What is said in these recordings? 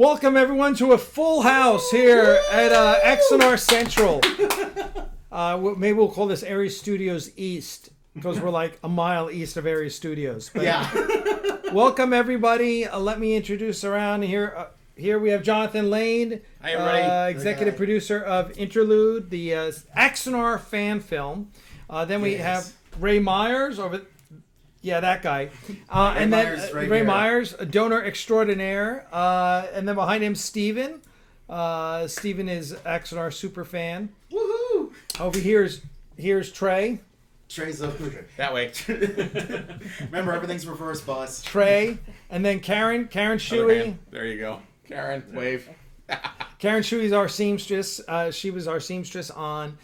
Welcome everyone to a full house here at Axanar Central. Maybe we'll call this Aries Studios East because we're like a mile east of Aries Studios. But yeah. Welcome everybody. Let me introduce around here. Here we have Jonathan Lane, executive producer of Interlude, the Axanar Fan Film. Then we have Ray Myers over. Yeah, that guy. And then Ray Myers, a donor extraordinaire. And then behind him, Steven. Steven is Axanar super fan. Woohoo! Over here's Trey. Trey's over that way. Remember, everything's reverse, boss. Trey. And then Karen Shuey. There you go. Karen, wave. Karen Shuey's our seamstress. She was our seamstress on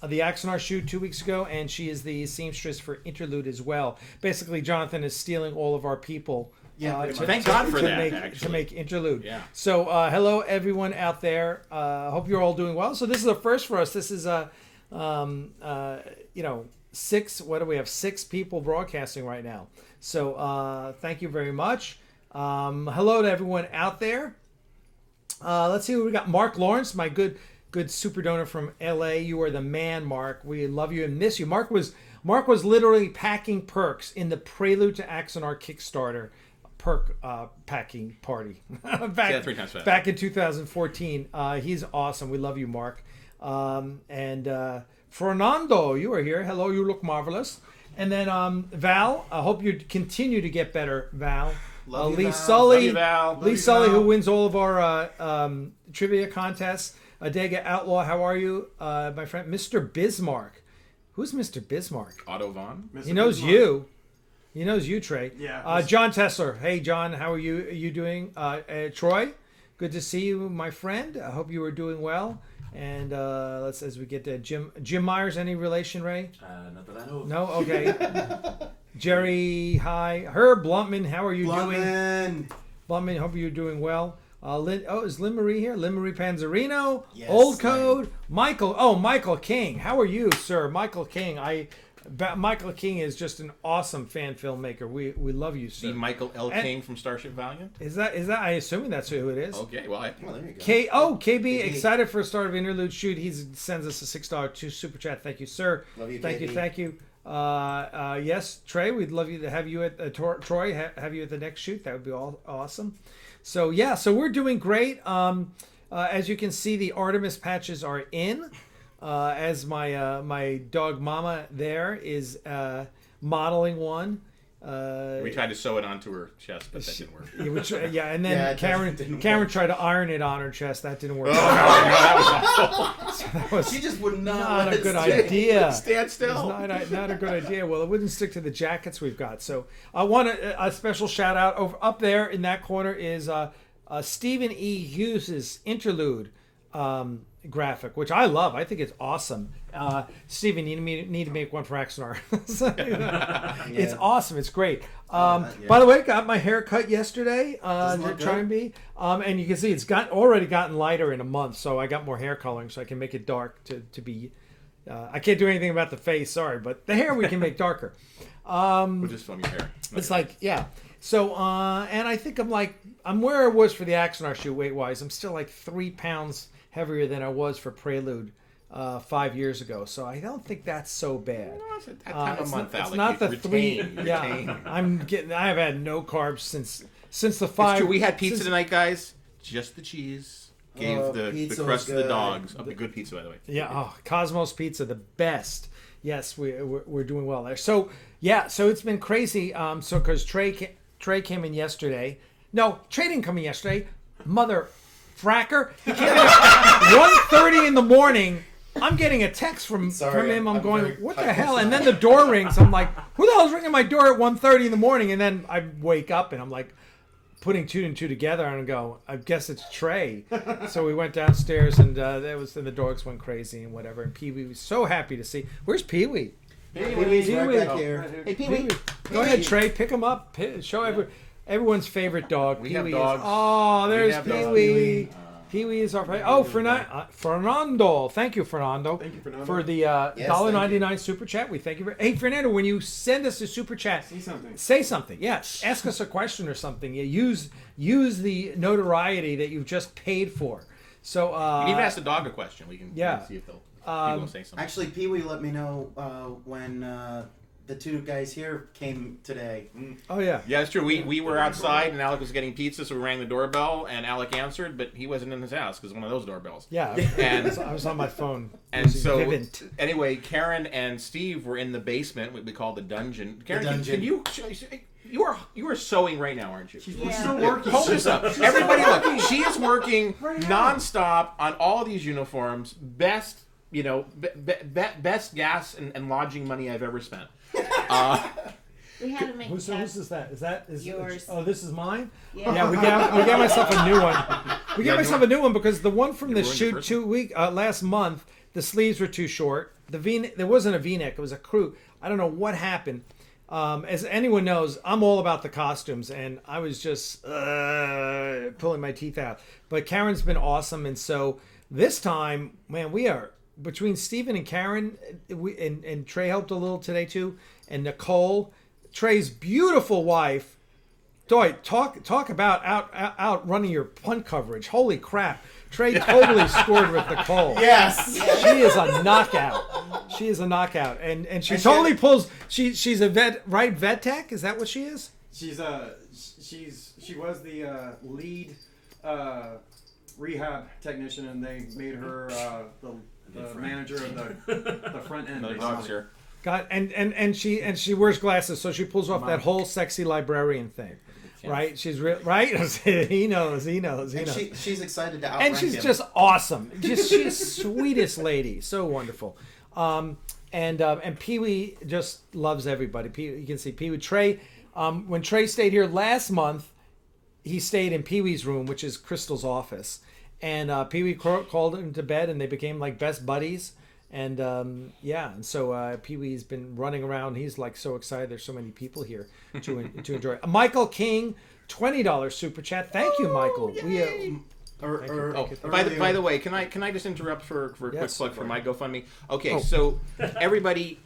the Axanar shoot 2 weeks ago, and she is the seamstress for Interlude as well. Basically, Jonathan is stealing all of our people. Thank God for that, to make Interlude. Yeah. So, hello everyone out there. Hope you're all doing well. So this is a first for us. This is six. What do we have? 6 people broadcasting right now. So thank you very much. Hello to everyone out there. Let's see what we got. Mark Lawrence, my good super donor from LA. You are the man, Mark. We love you and miss you. Mark was literally packing perks in the Prelude to Axanar Kickstarter perk packing party back in 2014. He's awesome. We love you, Mark. And Fernando, you are here. Hello, you look marvelous. And then Val, I hope you continue to get better, Val. Love Lee Sully, Val. Sully, who wins all of our trivia contests. Adega Outlaw, how are you? My friend, Mr. Bismarck. Who's Mr. Bismarck? Otto Vaughn. He knows you. He knows you, Trey. Yeah. John Tessler. Hey, John, how are you doing? Troy, good to see you, my friend. I hope you are doing well. And let's as we get to Jim Myers. Any relation, Ray? Not that I know of. No. Okay. Jerry, hi. Herb Bluntman, how are you doing? Bluntman, hope you're doing well. Is Lynn Marie here? Lynn Marie Panzerino. Yes, Old Code. Michael. Oh, Michael King. How are you, sir? Michael King. Michael King is just an awesome fan filmmaker. We love you, sir. The Michael L. King from Starship Valiant. Is that? I assuming that's who it is. Okay. Well, there you go. KB excited for a start of Interlude shoot. He sends us a $6 super chat. Thank you, sir. Love you, Thank KB. you. Thank you. Yes, Trey, we'd love you to have you at Troy. Have you at the next shoot. That would be awesome. So yeah, so we're doing great. As you can see, the Artemis patches are in. As my dog Mama there is modeling one. We tried to sew it onto her chest, but that didn't work. And then Karen tried to iron it on her chest. That didn't work. That was She just would not a good idea. Stand still. It's not a good idea. Well, it wouldn't stick to the jackets we've got. So I want a special shout out up there in that corner is Stephen E. Hughes' Interlude graphic, which I love. I think it's awesome. Stephen, you need to make one for Axanar. It's awesome. It's great. By the way, got my hair cut yesterday. Try and be. And you can see it's already gotten lighter in a month, so I got more hair coloring, so I can make it dark to be. I can't do anything about the face, sorry, but the hair we can make darker. We'll just film your hair. It's like, yeah. So, and I think I'm where I was for the Axanar shoot weight-wise. I'm still like 3 pounds heavier than I was for Prelude 5 years ago. So I don't think that's so bad. No, it's that time of month, it's not the retain. Yeah, I have had no carbs since the 5. It's true. We had pizza tonight, guys. Just the cheese. Gave the crust to the dogs. The good pizza, by the way. Yeah, Cosmos Pizza, the best. Yes, we're doing well there. So yeah, so it's been crazy. So because Trey came in yesterday. No, Trey didn't come in yesterday. Mother fracker. He came in at 1:30 in the morning. I'm getting a text from him. I'm going, what the hell? And then the door rings. I'm like, who the hell's ringing my door at 1:30 in the morning? And then I wake up and I'm like, putting 2 and 2 together and go, I guess it's Trey. So we went downstairs and the dogs went crazy and whatever. And Pee Wee was so happy to see. Where's Pee Wee? Pee Wee's right back here. Hey Pee Wee, go ahead, Trey. Pick him up. Show everyone's favorite dog. We Pee have Wee dogs. Oh, there's Pee Wee. Pee-wee is our Fernando. Thank you, Fernando. Thank you, Fernando. For the $1.99 super chat. We thank you. Hey, Fernando, when you send us a super chat, say something. Yes, ask us a question or something. Use the notoriety that you've just paid for. So you can even ask the dog a question. We can see if they'll say something. Actually, Pee-wee let me know when the two guys here came today. Oh yeah, that's true. We were outside and Alec was getting pizza, so we rang the doorbell and Alec answered, but he wasn't in his house because one of those doorbells. Yeah, and I was on my phone. And so anyway, Karen and Steve were in the basement, what we call the dungeon. Karen, can you? You are sewing right now, aren't you? She's still working. Hold this up, everybody! Look, she is working nonstop on all of these uniforms. Best, best gas and lodging money I've ever spent. We had to make whose is that? Is yours? Oh, this is mine. Yeah, we got myself a new one. We got myself a new one because the one from the shoot last month, the sleeves were too short. There wasn't a V-neck; it was a crew. I don't know what happened. As anyone knows, I'm all about the costumes, and I was just pulling my teeth out. But Karen's been awesome, and so this time, man, we are between Steven and Karen, and Trey helped a little today too, and Nicole, Trey's beautiful wife. Boy, talk about out running your punt coverage. Holy crap. Trey totally scored with Nicole. Yes. She is a knockout. She is a knockout. And she totally pulls she's a vet tech? Is that what she is? She was the lead rehab technician, and they made her the manager of the front end. God, and she wears glasses, so she pulls off that whole sexy librarian thing. Right? She's right? He knows. She's excited to outrank and she's him. Just awesome. She's sweetest lady. So wonderful. And Pee-wee just loves everybody. You can see Pee-wee. Trey, when Trey stayed here last month, he stayed in Pee-wee's room, which is Crystal's office. And Pee-wee called him to bed, and they became like best buddies. And and so Pee-wee's been running around. He's like so excited. There's so many people here to enjoy. Michael King, $20 super chat. Thank you, Michael. By the way, can I just interrupt for a quick plug for my GoFundMe? Okay, so everybody,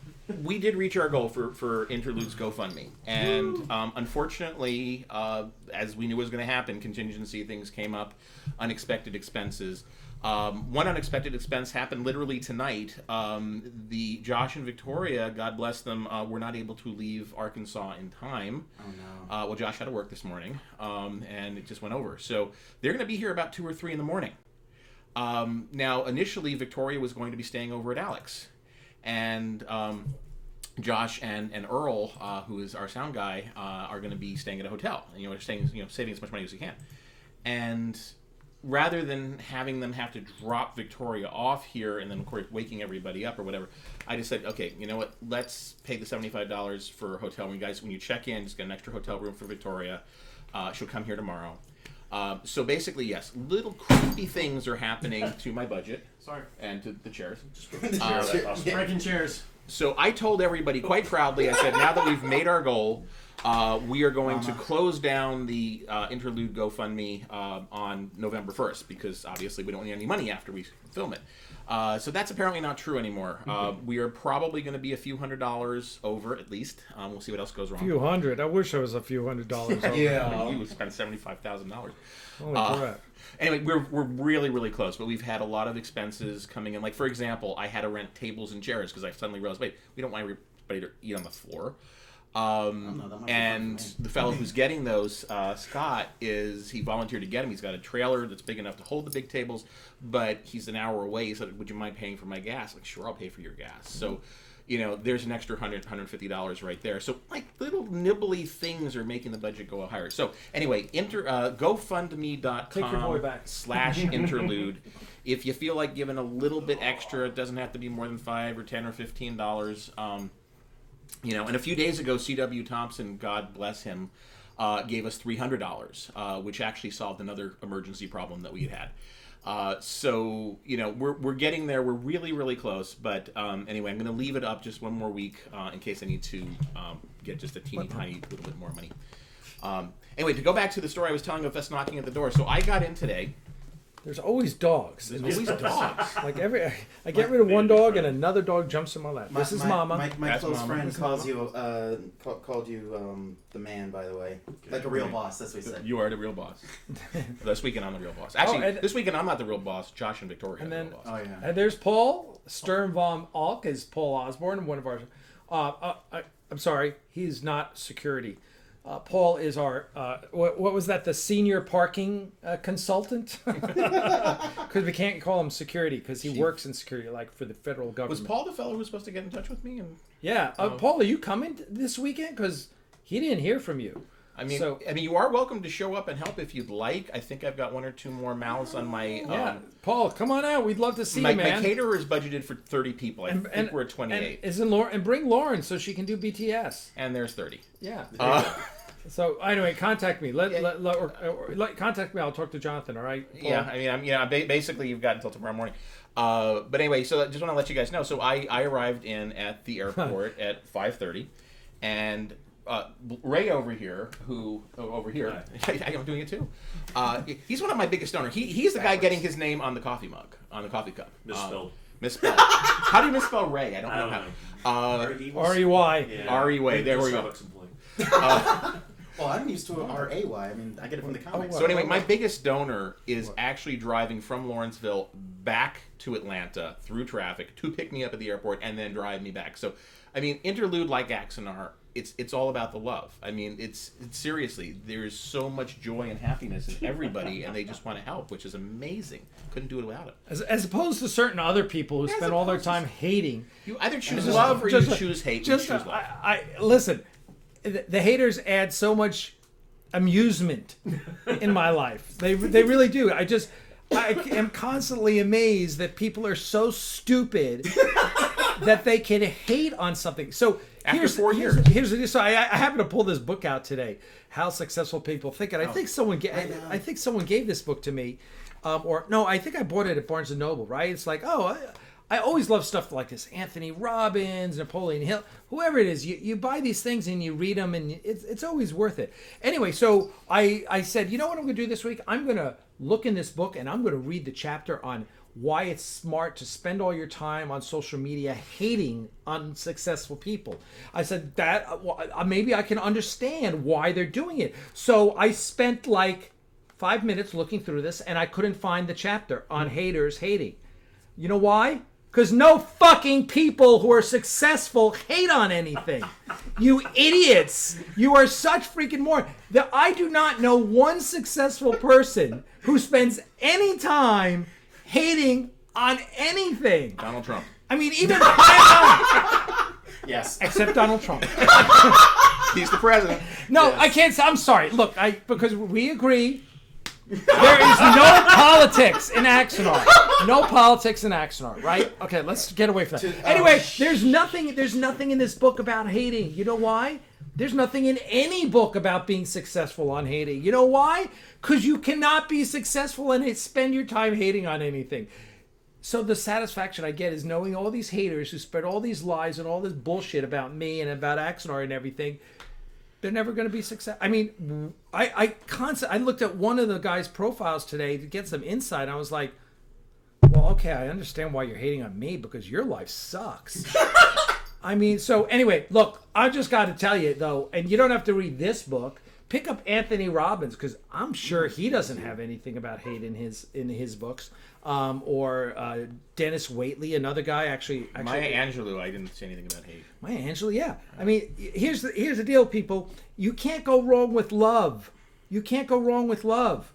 we did reach our goal for Interlude's GoFundMe, and unfortunately, as we knew was going to happen, contingency things came up, unexpected expenses. One unexpected expense happened literally tonight. The Josh and Victoria, God bless them, were not able to leave Arkansas in time. Oh no. Well, Josh had to work this morning, and it just went over. So they're going to be here about 2 or 3 in the morning. Now, initially, Victoria was going to be staying over at Alex, and Josh and Earl, who is our sound guy, are going to be staying at a hotel. Saving as much money as we can, and rather than having them have to drop Victoria off here and then, of course, waking everybody up or whatever, I just said, okay, you know what? Let's pay the $75 for a hotel. When you check in, just get an extra hotel room for Victoria. She'll come here tomorrow. So basically, yes, little creepy things are happening to my budget. Sorry. And to the chairs. Breaking chairs. So I told everybody quite proudly, I said, now that we've made our goal, we are going to close down the Interlude GoFundMe on November 1st, because obviously we don't need any money after we film it. So that's apparently not true anymore. We are probably going to be a few $100s over at least. We'll see what else goes wrong. A few hundred. I wish I was a few $100s over. Yeah. You would spend $75,000. Holy crap. Anyway, we're really, really close, but we've had a lot of expenses coming in. Like, for example, I had to rent tables and chairs because I suddenly realized, wait, we don't want everybody to eat on the floor. And the fellow who's getting those, Scott, he volunteered to get them. He's got a trailer that's big enough to hold the big tables, but he's an hour away. He said, would you mind paying for my gas? Like, sure, I'll pay for your gas. So, there's an extra $100, $150 right there. So, like, little nibbly things are making the budget go higher. So, anyway, GoFundMe.com/interlude. If you feel like giving a little bit extra, it doesn't have to be more than $5 or $10 or $15. And a few days ago, C.W. Thompson, God bless him, gave us $300, which actually solved another emergency problem that we had. So we're getting there. We're really, really close. But anyway, I'm going to leave it up just one more week in case I need to get just a teeny tiny little bit more money. Anyway, to go back to the story I was telling of us knocking at the door. So I got in today, There's always dogs. There's always dogs. Like I get rid of one dog and another dog jumps in my lap. This is Mama. My That's close Mama. friend This is calls you called you the man, by the way, like a real boss. That's what he said. You are the real boss. This weekend I'm the real boss. Actually, and- this weekend I'm not the real boss. Josh and Victoria And are the then- real boss. Oh yeah. And there's Paul Sturm von Alk is Paul Osborne, one of our. I'm sorry, he's not security. Paul is our what was that? The senior parking consultant, because we can't call him security because he works in security, like for the federal government. Was Paul the fellow who was supposed to get in touch with me? And Yeah, Paul, are you coming this weekend? Because he didn't hear from you. I mean, So- you are welcome to show up and help if you'd like. I think I've got one or two more mouths on my. Yeah, Paul, come on out. We'd love to see My you, man. caterer is budgeted for 30 people. I think we're at 28. And bring Lauren so she can do BTS. And there's 30. Yeah. Uh, So anyway, contact me. Contact me. I'll talk to Jonathan. All right. Paul? yeah, I mean, basically you've got until tomorrow morning. But anyway, so I just want to let you guys know. So I arrived in at the airport at 5:30, and Ray over here, I'm doing it too. He's one of my biggest donors. He's the guy getting his name on the coffee mug, on the coffee cup. Misspelled. Misspelled. How do you misspell Ray? I don't know how. R-E-Y. R-E-Y. There we go. Well, I'm used to R-A-Y. I mean, I get it from the comics. So anyway, my biggest donor is actually driving from Lawrenceville back to Atlanta through traffic to pick me up at the airport and then drive me back. So, I mean, Interlude, like Axanar, it's all about the love. I mean, it's seriously, there's so much joy and happiness in everybody, and they just want to help, which is amazing. Couldn't do it without it. As opposed to certain other people who spend all their time hating. You either choose love or you choose hate. You choose love. I listen. The haters add so much amusement in my life. They really do. I am constantly amazed that people are so stupid that they can hate on something. So After 4 years. here's the deal. So I happen to pull this book out today. How Successful People Think. And I think someone gave this book to me, or no, I think I bought it at Barnes and Noble. Right? It's like, I always love stuff like this. Anthony Robbins, Napoleon Hill, whoever it is. You buy these things and you read them, and it's always worth it. Anyway, so I said, you know what I'm going to do this week? I'm going to look in this book and I'm going to read the chapter on why it's smart to spend all your time on social media hating unsuccessful people. I said that maybe I can understand why they're doing it. So I spent like 5 minutes looking through this, and I couldn't find the chapter on haters hating. You know why? Because no fucking people who are successful hate on anything. You idiots. You are such freaking morons. I do not know one successful person who spends any time hating on anything. Donald Trump. I mean, even Yes. except Donald Trump. He's the president. No, Yes. I can't. I'm sorry. Look, because we agree. There is no politics in Axanar. No politics in Axanar, right? Okay, let's get away from that. Anyway, there's nothing in this book about hating. You know why? There's nothing in any book about being successful on hating. You know why? Because you cannot be successful and spend your time hating on anything. So the satisfaction I get is knowing all these haters who spread all these lies and all this bullshit about me and about Axanar and everything. They're never going to be successful. I mean, I looked at one of the guy's profiles today to get some insight. I was like, well, okay, I understand why you're hating on me because your life sucks. I mean, so anyway, look, I just got to tell you though, and you don't have to read this book. Pick up Anthony Robbins because I'm sure he doesn't have anything about hate in his books. Or Dennis Waitley, another guy. Actually, Maya Angelou, I didn't say anything about hate. Maya Angelou, yeah. I mean, here's the deal, people. You can't go wrong with love. You can't go wrong with love.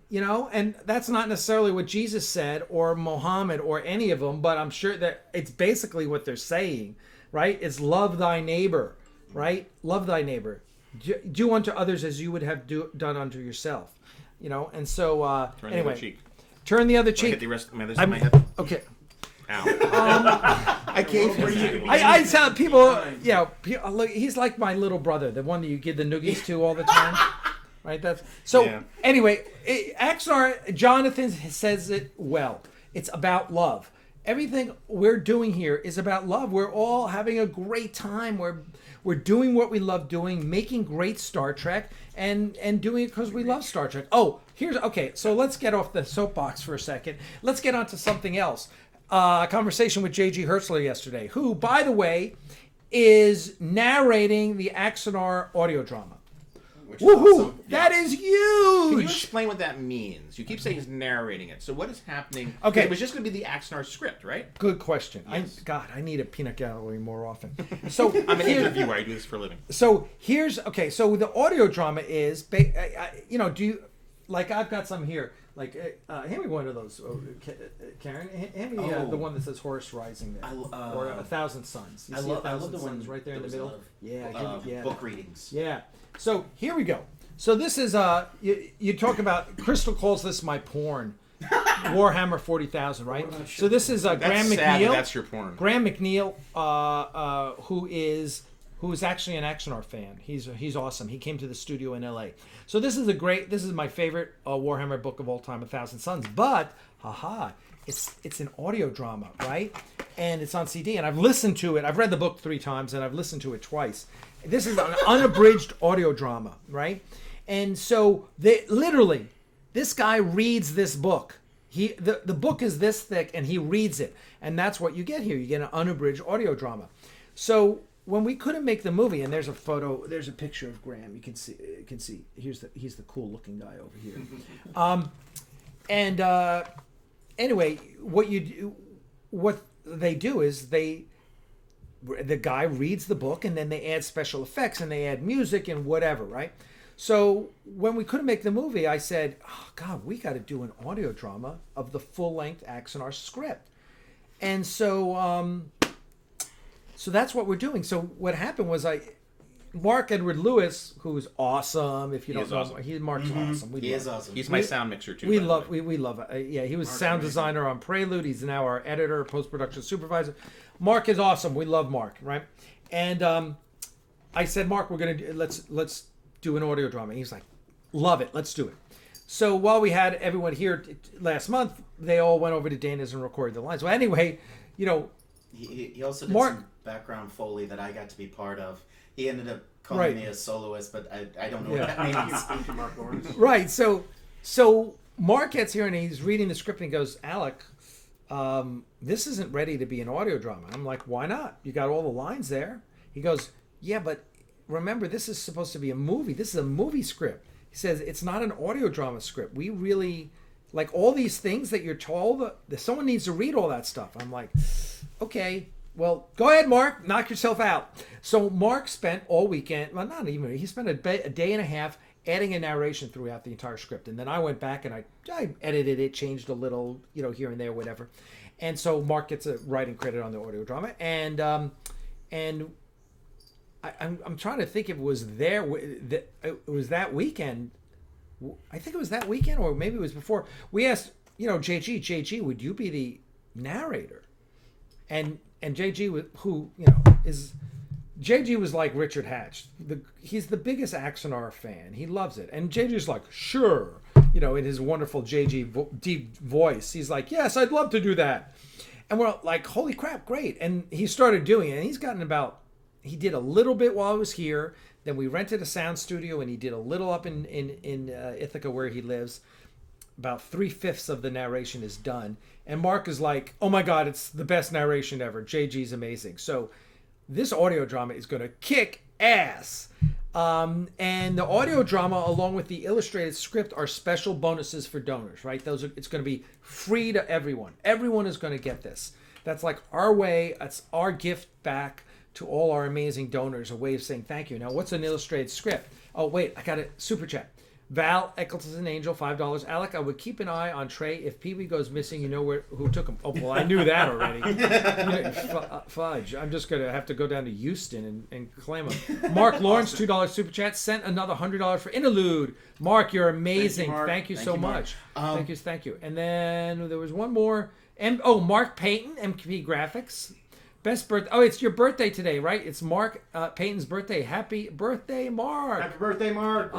You know, and that's not necessarily what Jesus said or Muhammad or any of them, but I'm sure that it's basically what they're saying, right? It's love thy neighbor, right? Love thy neighbor. Do unto others as you would have done unto yourself. You know, and so Turn anyway. the other cheek. Turn the other I cheek. hit the rest of my head. Okay. Ow. I gave him. I tell people, look, he's like my little brother, the one that you give the noogies to all the time. Right? That's so. Yeah. Anyway, Axanar, Jonathan says it well. It's about love. everything we're doing here is about love. We're all having a great time. We're doing what we love doing, making great Star Trek, and doing it because we love Star Trek. Oh, okay. So let's get off the soapbox for a second. Let's get on to something else. A conversation with J.G. Hertzler yesterday, who, by the way, is narrating the Axanar audio drama. Which is Woohoo! awesome. That is Can you huge. explain what that means? You keep saying he's narrating it. So what is happening? Okay. It was just going to be the Axanar script, right? Good question. Yes. I need a peanut gallery more often. So I'm an interviewer. I do this for a living. So so the audio drama is, do you, like, I've got some here. Like, hand me one of those, Karen. Hand me the one that says Horse Rising there, or 1,000 Suns. You see I 1,000 love the Suns one right there in the that middle. was Yeah, book readings. Yeah. So here we go. So this is you talk about, Crystal calls this my porn, Warhammer 40,000, right? So this is Graham That's sad McNeil. that's your porn. Graham McNeil, who is actually an Axanar fan. He's awesome. He came to the studio in LA. So this is my favorite Warhammer book of all time, 1,000 Suns. But it's an audio drama, right? And it's on CD. And I've listened to it. I've read the book 3 times and I've listened to it twice. This is an unabridged audio drama, right? And so this guy reads this book. The book is this thick and he reads it. And that's what you get here. You get an unabridged audio drama. So when we couldn't make the movie, and there's a picture of Graham. You can see. He's the cool looking guy over here. Anyway, what they do is the guy reads the book and then they add special effects and they add music and whatever, right? So when we couldn't make the movie, I said, oh, God, we got to do an audio drama of the full-length Axanar script. And so that's what we're doing. So what happened was Mark Edward Lewis, who's awesome. If you don't know, awesome. Mark's awesome. He is awesome. He's my sound mixer too. We love yeah, he was sound designer on Prelude. He's now our editor, post-production supervisor. Mark is awesome. We love Mark, right? And I said, Mark, we're gonna let's do an audio drama. He's like, love it, let's do it. So while we had everyone here last month, they all went over to Dana's and recorded the lines. Well, anyway, he also did Mark, some background Foley that I got to be part of. He ended up calling me a soloist, but I don't know what that means. Thank you, Mark Lawrence. Right. So Mark gets here and he's reading the script and he goes, Alec, this isn't ready to be an audio drama. I'm like, why not? You got all the lines there. He goes, yeah, but remember, this is supposed to be a movie. This is a movie script. He says, it's not an audio drama script. We really, like, all these things that you're told, that someone needs to read all that stuff. I'm like, okay, well, go ahead, Mark, knock yourself out. So Mark spent all weekend, well, not even, he spent a day and a half adding a narration throughout the entire script. And then I went back and I edited it, changed a little, here and there, whatever. And so Mark gets a writing credit on the audio drama. And I'm trying to think if it was it was that weekend. I think it was that weekend, or maybe it was before. We asked, JG, would you be the narrator? And JG, who is JG, was like Richard Hatch. He's the biggest Axanar fan. He loves it, and JG's like, sure, in his wonderful JG deep voice. He's like, yes, I'd love to do that. And we're like, holy crap, great! And he started doing it, and he's gotten about. He did a little bit while I was here. Then we rented a sound studio, and he did a little up in Ithaca where he lives. About 3/5 of the narration is done. And Mark is like, oh my God, it's the best narration ever. JG's amazing. So this audio drama is going to kick ass. And the audio drama, along with the illustrated script, are special bonuses for donors, right? It's going to be free to everyone. Everyone is going to get this. That's like our way. That's our gift back to all our amazing donors, a way of saying thank you. Now, what's an illustrated script? Oh, wait, I got a super chat. Val Eccleston Angel, $5. Alec, I would keep an eye on Trey. If Pee-wee goes missing, you know who took him. Oh, well, I knew that already. Fudge. I'm just going to have to go down to Houston and claim him. Mark Lawrence, $2 super chat, sent another $100 for Interlude. Mark, you're amazing. Thank you so much. Thank you. And then there was one more. Mark Payton, MKP Graphics. Best birthday. Oh, it's your birthday today, right? It's Mark Payton's birthday. Happy birthday, Mark. Happy birthday, Mark.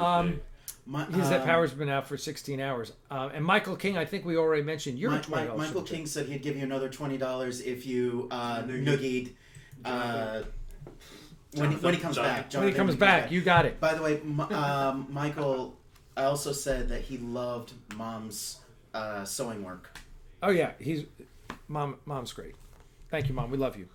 That power's been out for 16 hours. And Michael King, I think we already mentioned your $20. Michael King said he'd give you another $20 if you noogied when he comes back. When he comes back, you got it. By the way, Michael also said that he loved Mom's sewing work. Oh yeah, Mom's great. Thank you, Mom. We love you.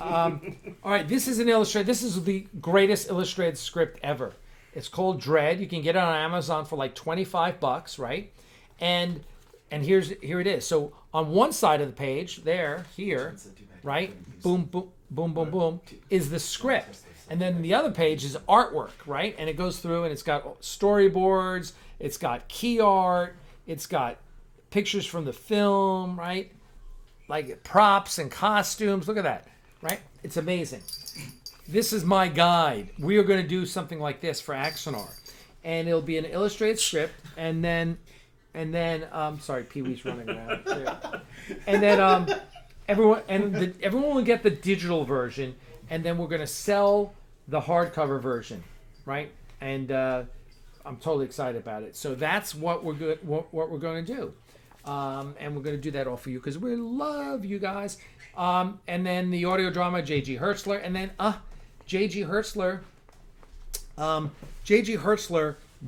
All right, this is an illustrated. This is the greatest illustrated script ever. It's called Dread. You can get it on Amazon for like $25, right? And here it is. So on one side of the page, here, right? Boom, boom, boom, boom, boom, is the script. And then the other page is artwork, right? And it goes through and it's got storyboards, it's got key art, it's got pictures from the film, right? Like props and costumes. Look at that, right? It's amazing. This is my guide. We are going to do something like this for Axanar. And it'll be an illustrated script, and then sorry, Pee-wee's running around. And then everyone will get the digital version, and then we're going to sell the hardcover version, right? And I'm totally excited about it. So that's what we're going to do, and we're going to do that all for you because we love you guys. And then the audio drama, J.G. Hertzler, and then J.G. Hertzler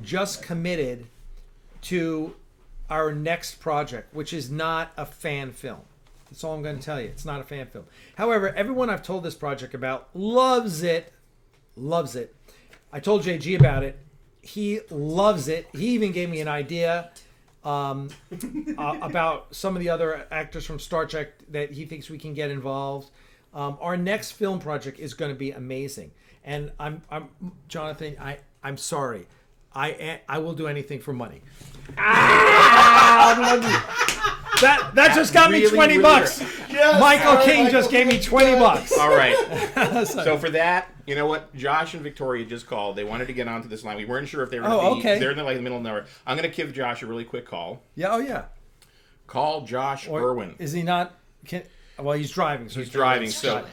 just committed to our next project, which is not a fan film. That's all I'm going to tell you. It's not a fan film. However, everyone I've told this project about loves it. Loves it. I told JG about it. He loves it. He even gave me an idea about some of the other actors from Star Trek that he thinks we can get involved. Our next film project is going to be amazing. And I'm Jonathan, I'm sorry. I will do anything for money. That just got me $20. Yes, Michael King just gave me $20. All right. So for that, you know what? Josh and Victoria just called. They wanted to get onto this line. We weren't sure if they were going to be. Okay. They're in the middle of nowhere. I'm going to give Josh a really quick call. Yeah. Oh yeah. Call Josh Irwin. Is he not? Well, he's driving. So he's driving. So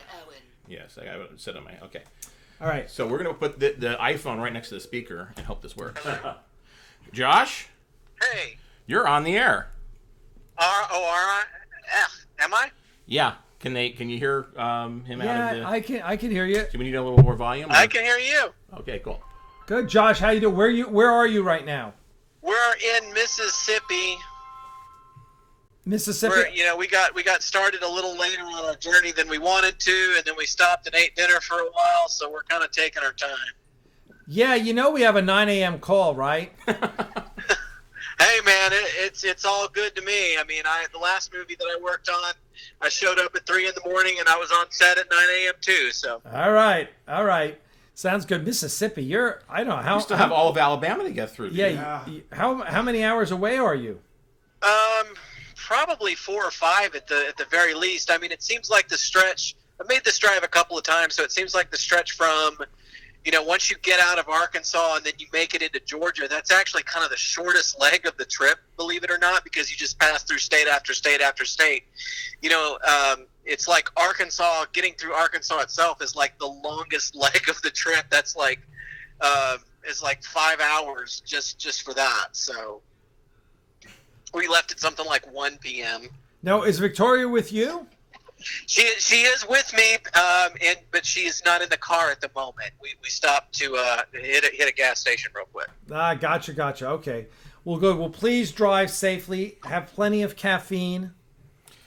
yes, I said on my okay. All right. So we're going to put the iPhone right next to the speaker and hope this works. Josh. Hey. You're on the air. R-O-R-F. Am I? Yeah. Can you hear him out of the... Yeah, I can hear you. Do we need a little more volume? I can hear you. Okay, cool. Good, Josh. How you doing? Where are you right now? We're in Mississippi. Mississippi. We got started a little later on our journey than we wanted to, and then we stopped and ate dinner for a while, so we're kind of taking our time. Yeah, we have a 9 a.m. call, right? Hey, man, it's all good to me. I mean, the last movie that I worked on, I showed up at 3 in the morning, and I was on set at 9 a.m. too. So. All right. Sounds good. Mississippi, I don't know how. You still have all of Alabama to get through. Yeah. How many hours away are you? Probably 4 or 5 at the very least. I mean, it seems like the stretch. I've made this drive a couple of times, so it seems like the stretch from. Once you get out of Arkansas and then you make it into Georgia, that's actually kind of the shortest leg of the trip, believe it or not, because you just pass through state after state after state. It's like Arkansas, getting through Arkansas itself is like the longest leg of the trip. That's like, is like 5 hours just for that. So we left at something like 1 p.m. Now, is Victoria with you? She is with me, but she is not in the car at the moment. We stopped to hit a gas station real quick. Gotcha. Okay. Well, good. Well, please drive safely. Have plenty of caffeine.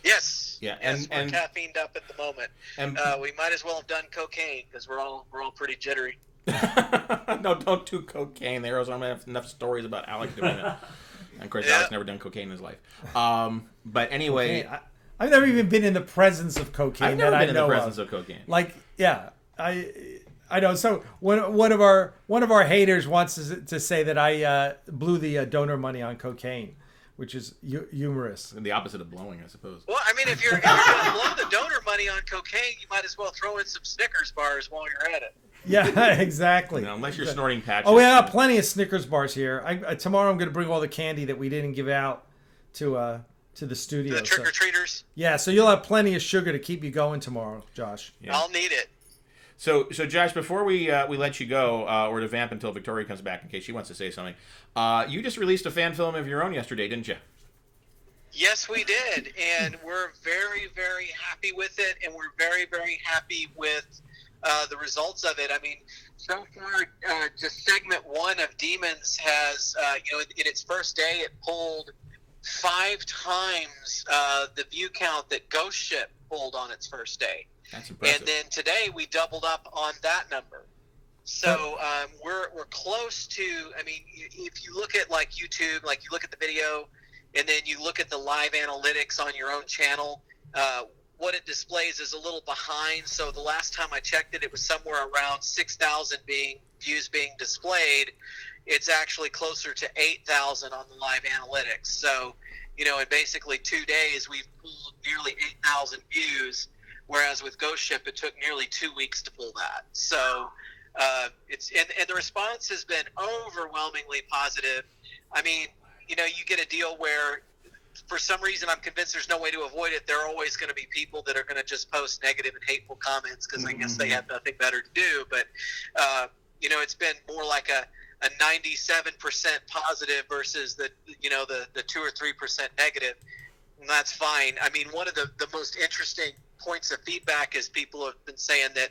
Yes. Yeah. We're caffeined up at the moment. And we might as well have done cocaine because we're all pretty jittery. No, don't do cocaine. There are enough stories about Alec doing it. And of course, Alec's never done cocaine in his life. But anyway. Okay. I've never even been in the presence of cocaine. I've never been in the presence of cocaine. Like, yeah, I know. So one of our haters wants to say that I blew the donor money on cocaine, which is humorous. The opposite of blowing, I suppose. Well, I mean, if you're going to blow the donor money on cocaine, you might as well throw in some Snickers bars while you're at it. Yeah, exactly. Unless you're snorting patches. Oh, we have plenty of Snickers bars here. Tomorrow I'm going to bring all the candy that we didn't give out to the studio. The trick-or-treaters? Yeah, so you'll have plenty of sugar to keep you going tomorrow, Josh. Yeah. I'll need it. So Josh, before we let you go, or to vamp until Victoria comes back in case she wants to say something, you just released a fan film of your own yesterday, didn't you? Yes, we did, and we're very, very happy with it, and we're very, very happy with the results of it. I mean, so far, just segment 1 of Demons has, in its first day, it pulled 5 times the view count that Ghost Ship pulled on its first day. That's impressive. And then today we doubled up on that number. So we're close to. I mean, if you look at like YouTube, like you look at the video, and then you look at the live analytics on your own channel, what it displays is a little behind. So the last time I checked it, it was somewhere around 6,000 views being displayed. It's actually closer to 8,000 on the live analytics. So, in basically 2 days, we've pulled nearly 8,000 views, whereas with Ghost Ship, it took nearly 2 weeks to pull that. So it's and the response has been overwhelmingly positive. I mean, you get a deal where, for some reason, I'm convinced there's no way to avoid it. There are always going to be people that are going to just post negative and hateful comments because I guess they have nothing better to do. But, it's been more like a 97% positive versus the 2 or 3% negative. And that's fine. I mean, one of the most interesting points of feedback is people have been saying that,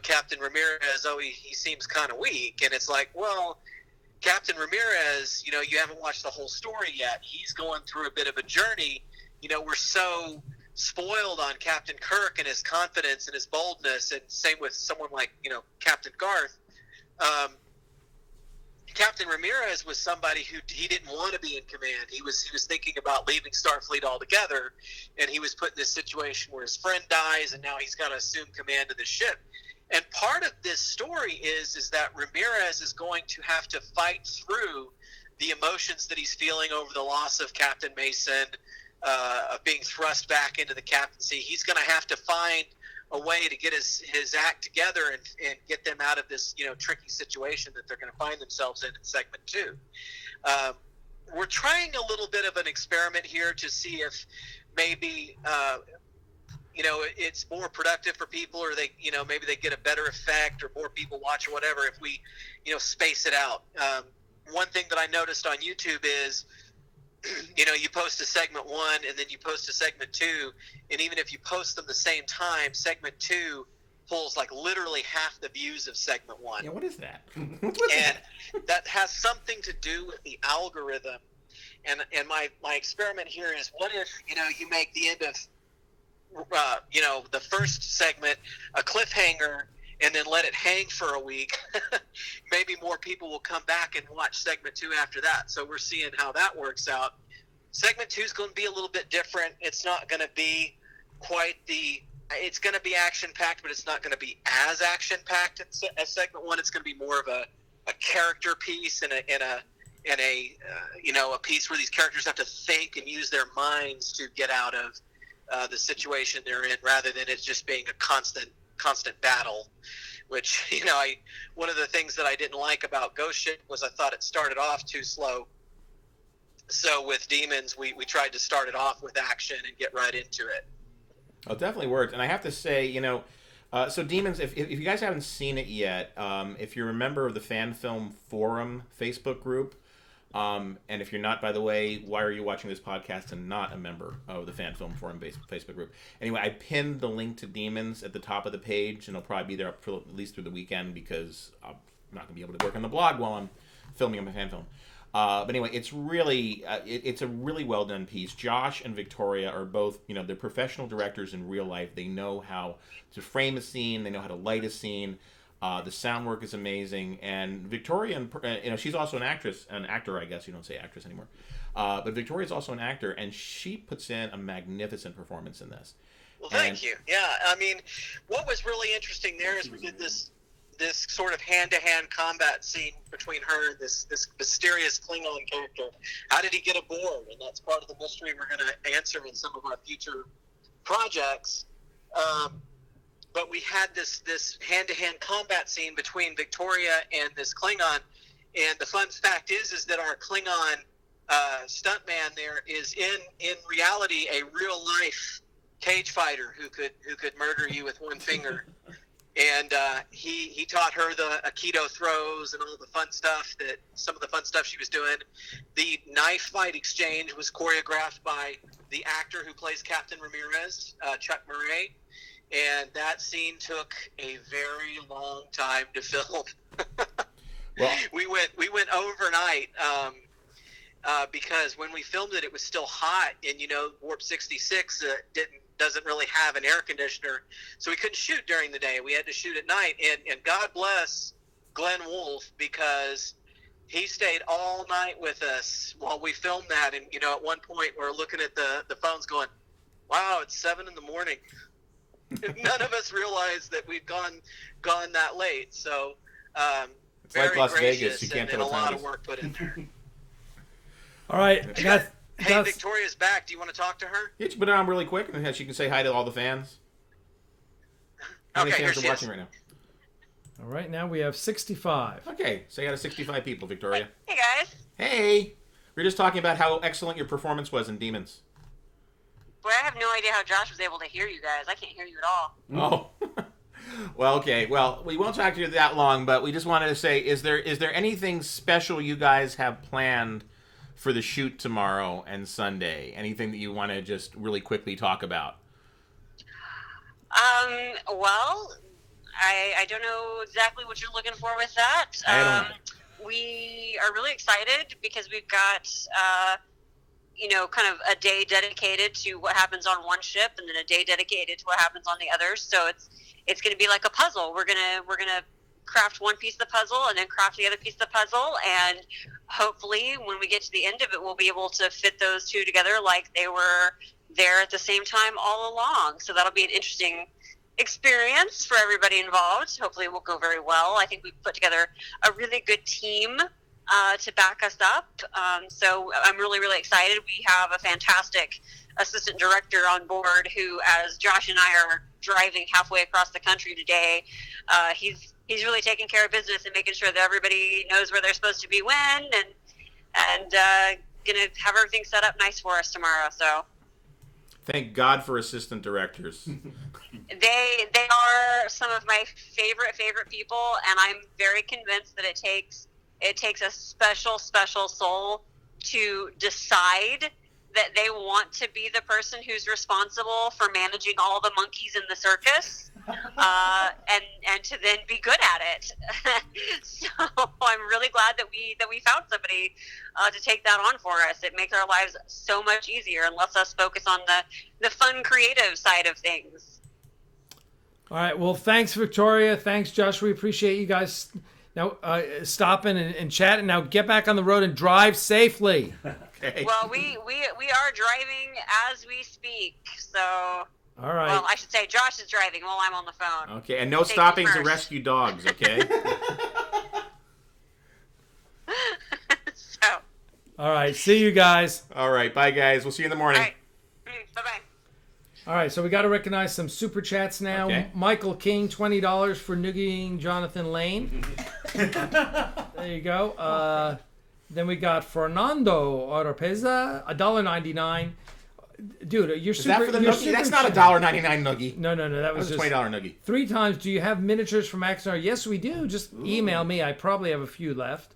Captain Ramirez, he seems kind of weak. And it's like, well, Captain Ramirez, you haven't watched the whole story yet. He's going through a bit of a journey. We're so spoiled on Captain Kirk and his confidence and his boldness, and same with someone like, Captain Garth. Captain Ramirez was somebody who he didn't want to be in command. He was thinking about leaving Starfleet altogether, and he was put in this situation where his friend dies, and now he's got to assume command of the ship. And part of this story is that Ramirez is going to have to fight through the emotions that he's feeling over the loss of Captain Mason, of being thrust back into the captaincy. He's going to have to find a way to get his act together and get them out of this tricky situation that they're going to find themselves in segment 2. We're trying a little bit of an experiment here to see if maybe it's more productive for people, or they maybe they get a better effect, or more people watch, or whatever, if we space it out. One thing that I noticed on YouTube is you post a segment 1 and then you post a segment 2, and even if you post them the same time, segment 2 pulls like literally half the views of segment 1. Yeah, what is that? And that has something to do with the algorithm. And my experiment here is, what if you make the end of the first segment a cliffhanger, and then let it hang for a week. Maybe more people will come back and watch segment 2 after that. So we're seeing how that works out. Segment 2 is going to be a little bit different. It's not going to be it's going to be action-packed, but it's not going to be as action-packed as segment 1. It's going to be more of a character piece and a piece where these characters have to think and use their minds to get out of the situation they're in, rather than it just being a constant battle, which one of the things that I didn't like about Ghost Ship was I thought it started off too slow. So with Demons, we tried to start it off with action and get right into it. Oh, it definitely worked. And I have to say, so Demons, if you guys haven't seen it yet, if you're a member of the Fan Film Forum Facebook group, and if you're not, by the way, why are you watching this podcast and not a member of the Fan Film Forum Facebook group? Anyway, I pinned the link to Demons at the top of the page, and it'll probably be there up for at least through the weekend, because I'm not going to be able to work on the blog while I'm filming my fan film. But anyway, it's really it's a really well done piece. Josh and Victoria are both, they're professional directors in real life. They know how to frame a scene. They know how to light a scene. The sound work is amazing, and Victoria, she's also an actor. I guess you don't say actress anymore, but Victoria's also an actor, and she puts in a magnificent performance in this. Well, thank you. Yeah, I mean, what was really interesting there is we did this sort of hand-to-hand combat scene between her and this mysterious Klingon character. How did he get aboard? And that's part of the mystery we're going to answer in some of our future projects. But we had this hand-to-hand combat scene between Victoria and this Klingon, and the fun fact is that our Klingon stuntman there is in reality a real-life cage fighter who could murder you with one finger. And he taught her the Aikido throws and all the fun stuff some of the fun stuff she was doing. The knife fight exchange was choreographed by the actor who plays Captain Ramirez, Chuck Murray. And that scene took a very long time to film. Well, we went overnight because when we filmed it, it was still hot, and Warp 66 doesn't really have an air conditioner, so we couldn't shoot during the day. We had to shoot at night, and God bless Glenn Wolfe, because he stayed all night with us while we filmed that. And at one point we're looking at the phones going, wow, it's 7 a.m. None of us realized that we'd gone that late. So it's like very Las gracious, Vegas. You can't and tell a what time lot it of is. work put in there. All right. Hey, Victoria's back. Do you want to talk to her? Yeah, put it on really quick, and she can say hi to all the fans. How many Okay, here fans she are is. watching right now? All right, now we have 65. Okay, say hi to 65 people, Victoria. Hey guys. Hey! We were just talking about how excellent your performance was in Demons. Boy, I have no idea how Josh was able to hear you guys. I can't hear you at all. Oh. Well, okay. Well, we won't talk to you that long, but we just wanted to say, is there anything special you guys have planned for the shoot tomorrow and Sunday? Anything that you want to just really quickly talk about? Well, I don't know exactly what you're looking for with that. I don't know. We are really excited because we've got, kind of a day dedicated to what happens on one ship, and then a day dedicated to what happens on the other. So it's going to be like a puzzle. We're gonna craft one piece of the puzzle and then craft the other piece of the puzzle, and hopefully when we get to the end of it, we'll be able to fit those two together like they were there at the same time all along. So that'll be an interesting experience for everybody involved. Hopefully it will go very well. I think we've put together a really good team to back us up. So I'm really, really excited. We have a fantastic assistant director on board who, as Josh and I are driving halfway across the country today, he's really taking care of business and making sure that everybody knows where they're supposed to be when, and gonna have everything set up nice for us tomorrow. So Thank God for assistant directors. they are some of my favorite people, and I'm very convinced that it takes a special soul to decide that they want to be the person who's responsible for managing all the monkeys in the circus, and to then be good at it. So I'm really glad that we found somebody to take that on for us. It makes our lives so much easier and lets us focus on the fun, creative side of things. All right. Well, thanks, Victoria. Thanks, Josh. We appreciate you guys now stopping and chatting. Now get back on the road and drive safely. Okay. Well, we are driving as we speak, so. All right. Well, I should say Josh is driving while I'm on the phone. Okay, and no Safety stopping to first. rescue dogs, okay? So, All right. See you guys. All right, bye, guys. We'll see you in the all morning. right. Bye-bye. All right. So we got to recognize some super chats now. Okay. Michael King, $20 for noogieing Jonathan Lane. There you go. Then we got Fernando Oropeza, $1.99. Dude, you're Is super. that for the you're noogie? super That's not a chat. $1.99 noogie. No. That That was was a just $20 noogie. 3 times. Do you have miniatures from Axanar? Yes, we do. Just email me. I probably have a few left.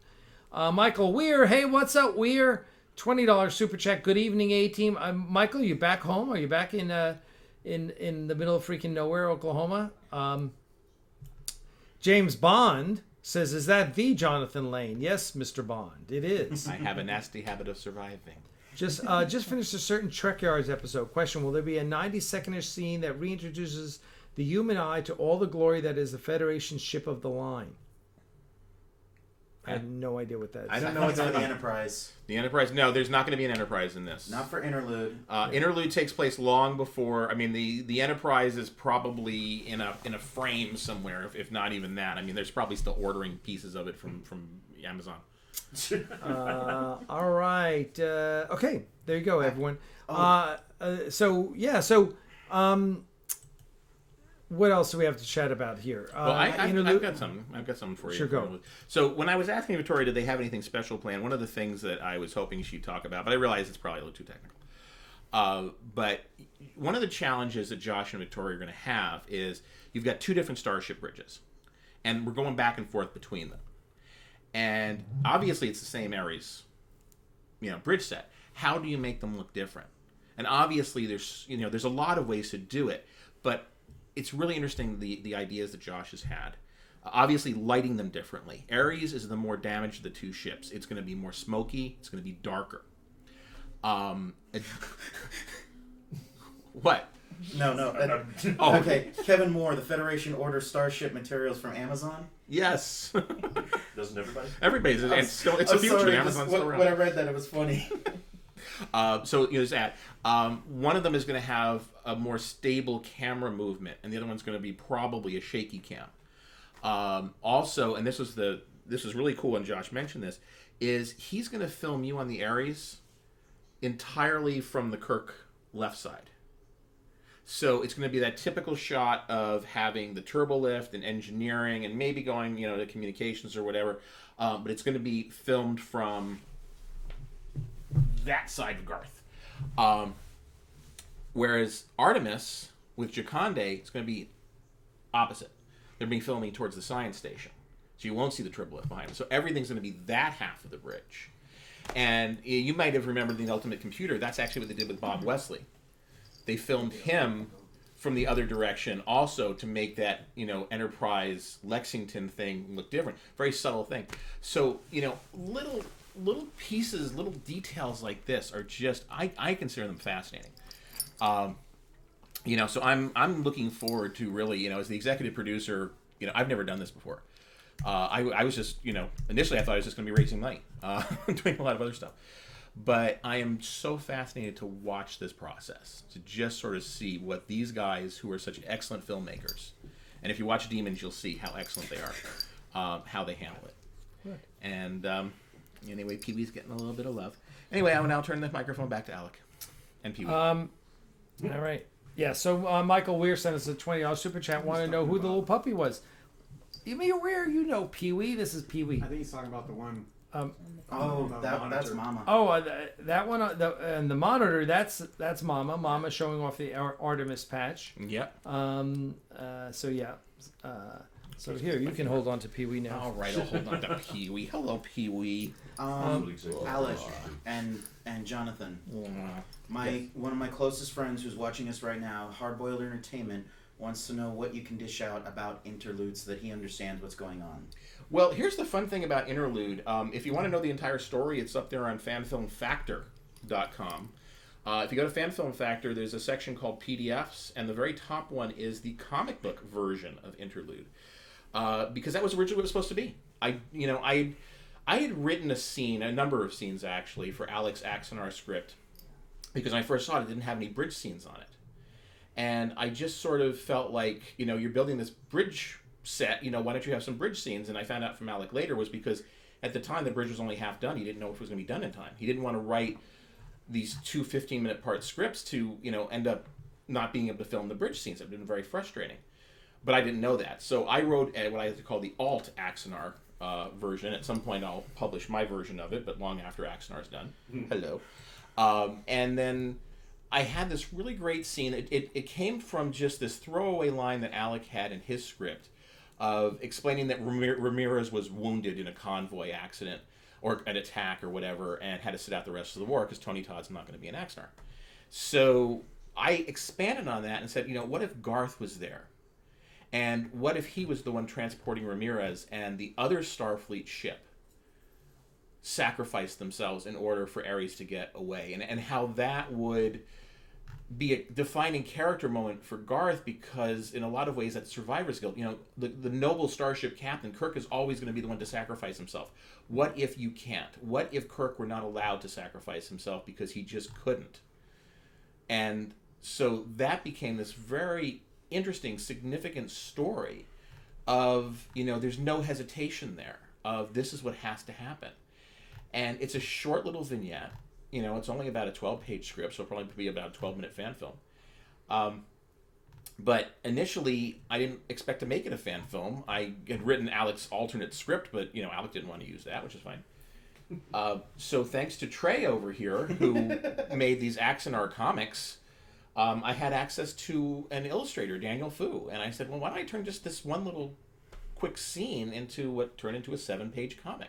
Michael Weir. Hey, what's up, Weir? $20 super chat. Good evening, A-Team. Michael, you back home? Are you back in the middle of freaking nowhere, Oklahoma? James Bond says, is that the Jonathan Lane? Yes, Mr. Bond. It is. I have a nasty habit of surviving. Just finished a certain Trek Yards episode. Question: will there be a 90-second-ish scene that reintroduces the human eye to all the glory that is the Federation ship of the line? I have no idea what that is. I don't know what's on the Enterprise. The Enterprise? No, there's not going to be an Enterprise in this. Not for Interlude. Interlude takes place long before. I mean, the Enterprise is probably in a frame somewhere, if not even that. I mean, there's probably still ordering pieces of it from Amazon. All right. Okay. There you go, everyone. What else do we have to chat about here? Well, I've Interlude? got some. I've got something for you. Sure, go. So when I was asking Victoria, did they have anything special planned? One of the things that I was hoping she'd talk about, but I realized it's probably a little too technical. But one of the challenges that Josh and Victoria are going to have is you've got two different starship bridges, and we're going back and forth between them. And obviously, it's the same Ares, bridge set. How do you make them look different? And obviously, there's a lot of ways to do it, but it's really interesting the ideas that Josh has had. Obviously, lighting them differently. Ares is the more damaged of the two ships. It's going to be more smoky. It's going to be darker. What? No. Oh. Okay, Kevin Moore, the Federation orders starship materials from Amazon. Yes. Doesn't everybody? Everybody's. And it's a future. Sorry, Amazon's still around. when I read that, it was funny. So there's that. One of them is going to have a more stable camera movement, and the other one's going to be probably a shaky cam. Also, and this was really cool, and Josh mentioned this, is he's going to film you on the Ares entirely from the Kirk left side. So it's going to be that typical shot of having the turbo lift and engineering and maybe going, to communications or whatever. But it's going to be filmed from that side of Garth. Whereas Artemis with Jaconde, it's going to be opposite. They're being filming towards the science station. So you won't see the turbo lift behind them. So everything's going to be that half of the bridge. And you might have remembered the Ultimate Computer. That's actually what they did with Bob Wesley. They filmed him from the other direction also to make that, Enterprise Lexington thing look different. Very subtle thing. So, little pieces, little details like this are just, I consider them fascinating. So I'm looking forward to really, as the executive producer, I've never done this before. I was just, initially I thought I was just going to be raising money, doing a lot of other stuff. But I am so fascinated to watch this process, to just sort of see what these guys who are such excellent filmmakers, and if you watch Demons, you'll see how excellent they are, how they handle it. Good. And anyway, Pee-wee's getting a little bit of love. Anyway, I will now turn the microphone back to Alec and Pee-wee. All right. Yeah, so Michael Weir sent us a $20 super chat. Want to know who the little puppy was. Weir, Pee-wee. This is Pee-wee. I think he's talking about the one. That's Mama. Oh, that one, and the monitor. That's Mama. Mama showing off the Artemis patch. Yep. So yeah. So here you can hold on to Pee-wee now. All right, I'll hold on to Pee-wee. Hello, Pee-wee. Alec and Jonathan. One of my closest friends who's watching us right now, Hardboiled Entertainment, wants to know what you can dish out about Interlude so that he understands what's going on. Well, here's the fun thing about Interlude. If you want to know the entire story, it's up there on fanfilmfactor.com. If you go to Fan Film Factor, there's a section called PDFs, and the very top one is the comic book version of Interlude. Because that was originally what it was supposed to be. I had written a number of scenes actually, for Alex Axanar script, because when I first saw it, it didn't have any bridge scenes on it. And I just sort of felt like, you're building this bridge set, why don't you have some bridge scenes? And I found out from Alec later was because at the time the bridge was only half done. He didn't know if it was going to be done in time. He didn't want to write these two 15-minute part scripts to, end up not being able to film the bridge scenes. It had been very frustrating. But I didn't know that. So I wrote what I like to call the alt Axanar version. At some point I'll publish my version of it, but long after Axanar's done. Hello. And then I had this really great scene. It came from just this throwaway line that Alec had in his script of explaining that Ramirez was wounded in a convoy accident or an attack or whatever and had to sit out the rest of the war because Tony Todd's not going to be an Axanar. So I expanded on that and said, what if Garth was there? And what if he was the one transporting Ramirez and the other Starfleet ship sacrificed themselves in order for Ares to get away? And how that would be a defining character moment for Garth, because in a lot of ways that's survivor's guilt. The noble starship captain, Kirk, is always going to be the one to sacrifice himself. What if you can't? What if Kirk were not allowed to sacrifice himself because he just couldn't? And so that became this very interesting, significant story of, there's no hesitation there, of this is what has to happen. And it's a short little vignette. It's only about a 12-page script, so it'll probably be about a 12-minute fan film. But initially, I didn't expect to make it a fan film. I had written Alec's alternate script, but, Alec didn't want to use that, which is fine. So thanks to Trey over here, who made these Axanar comics, I had access to an illustrator, Daniel Fu, and I said, well, why don't I turn just this one little quick scene into what turned into a 7-page comic.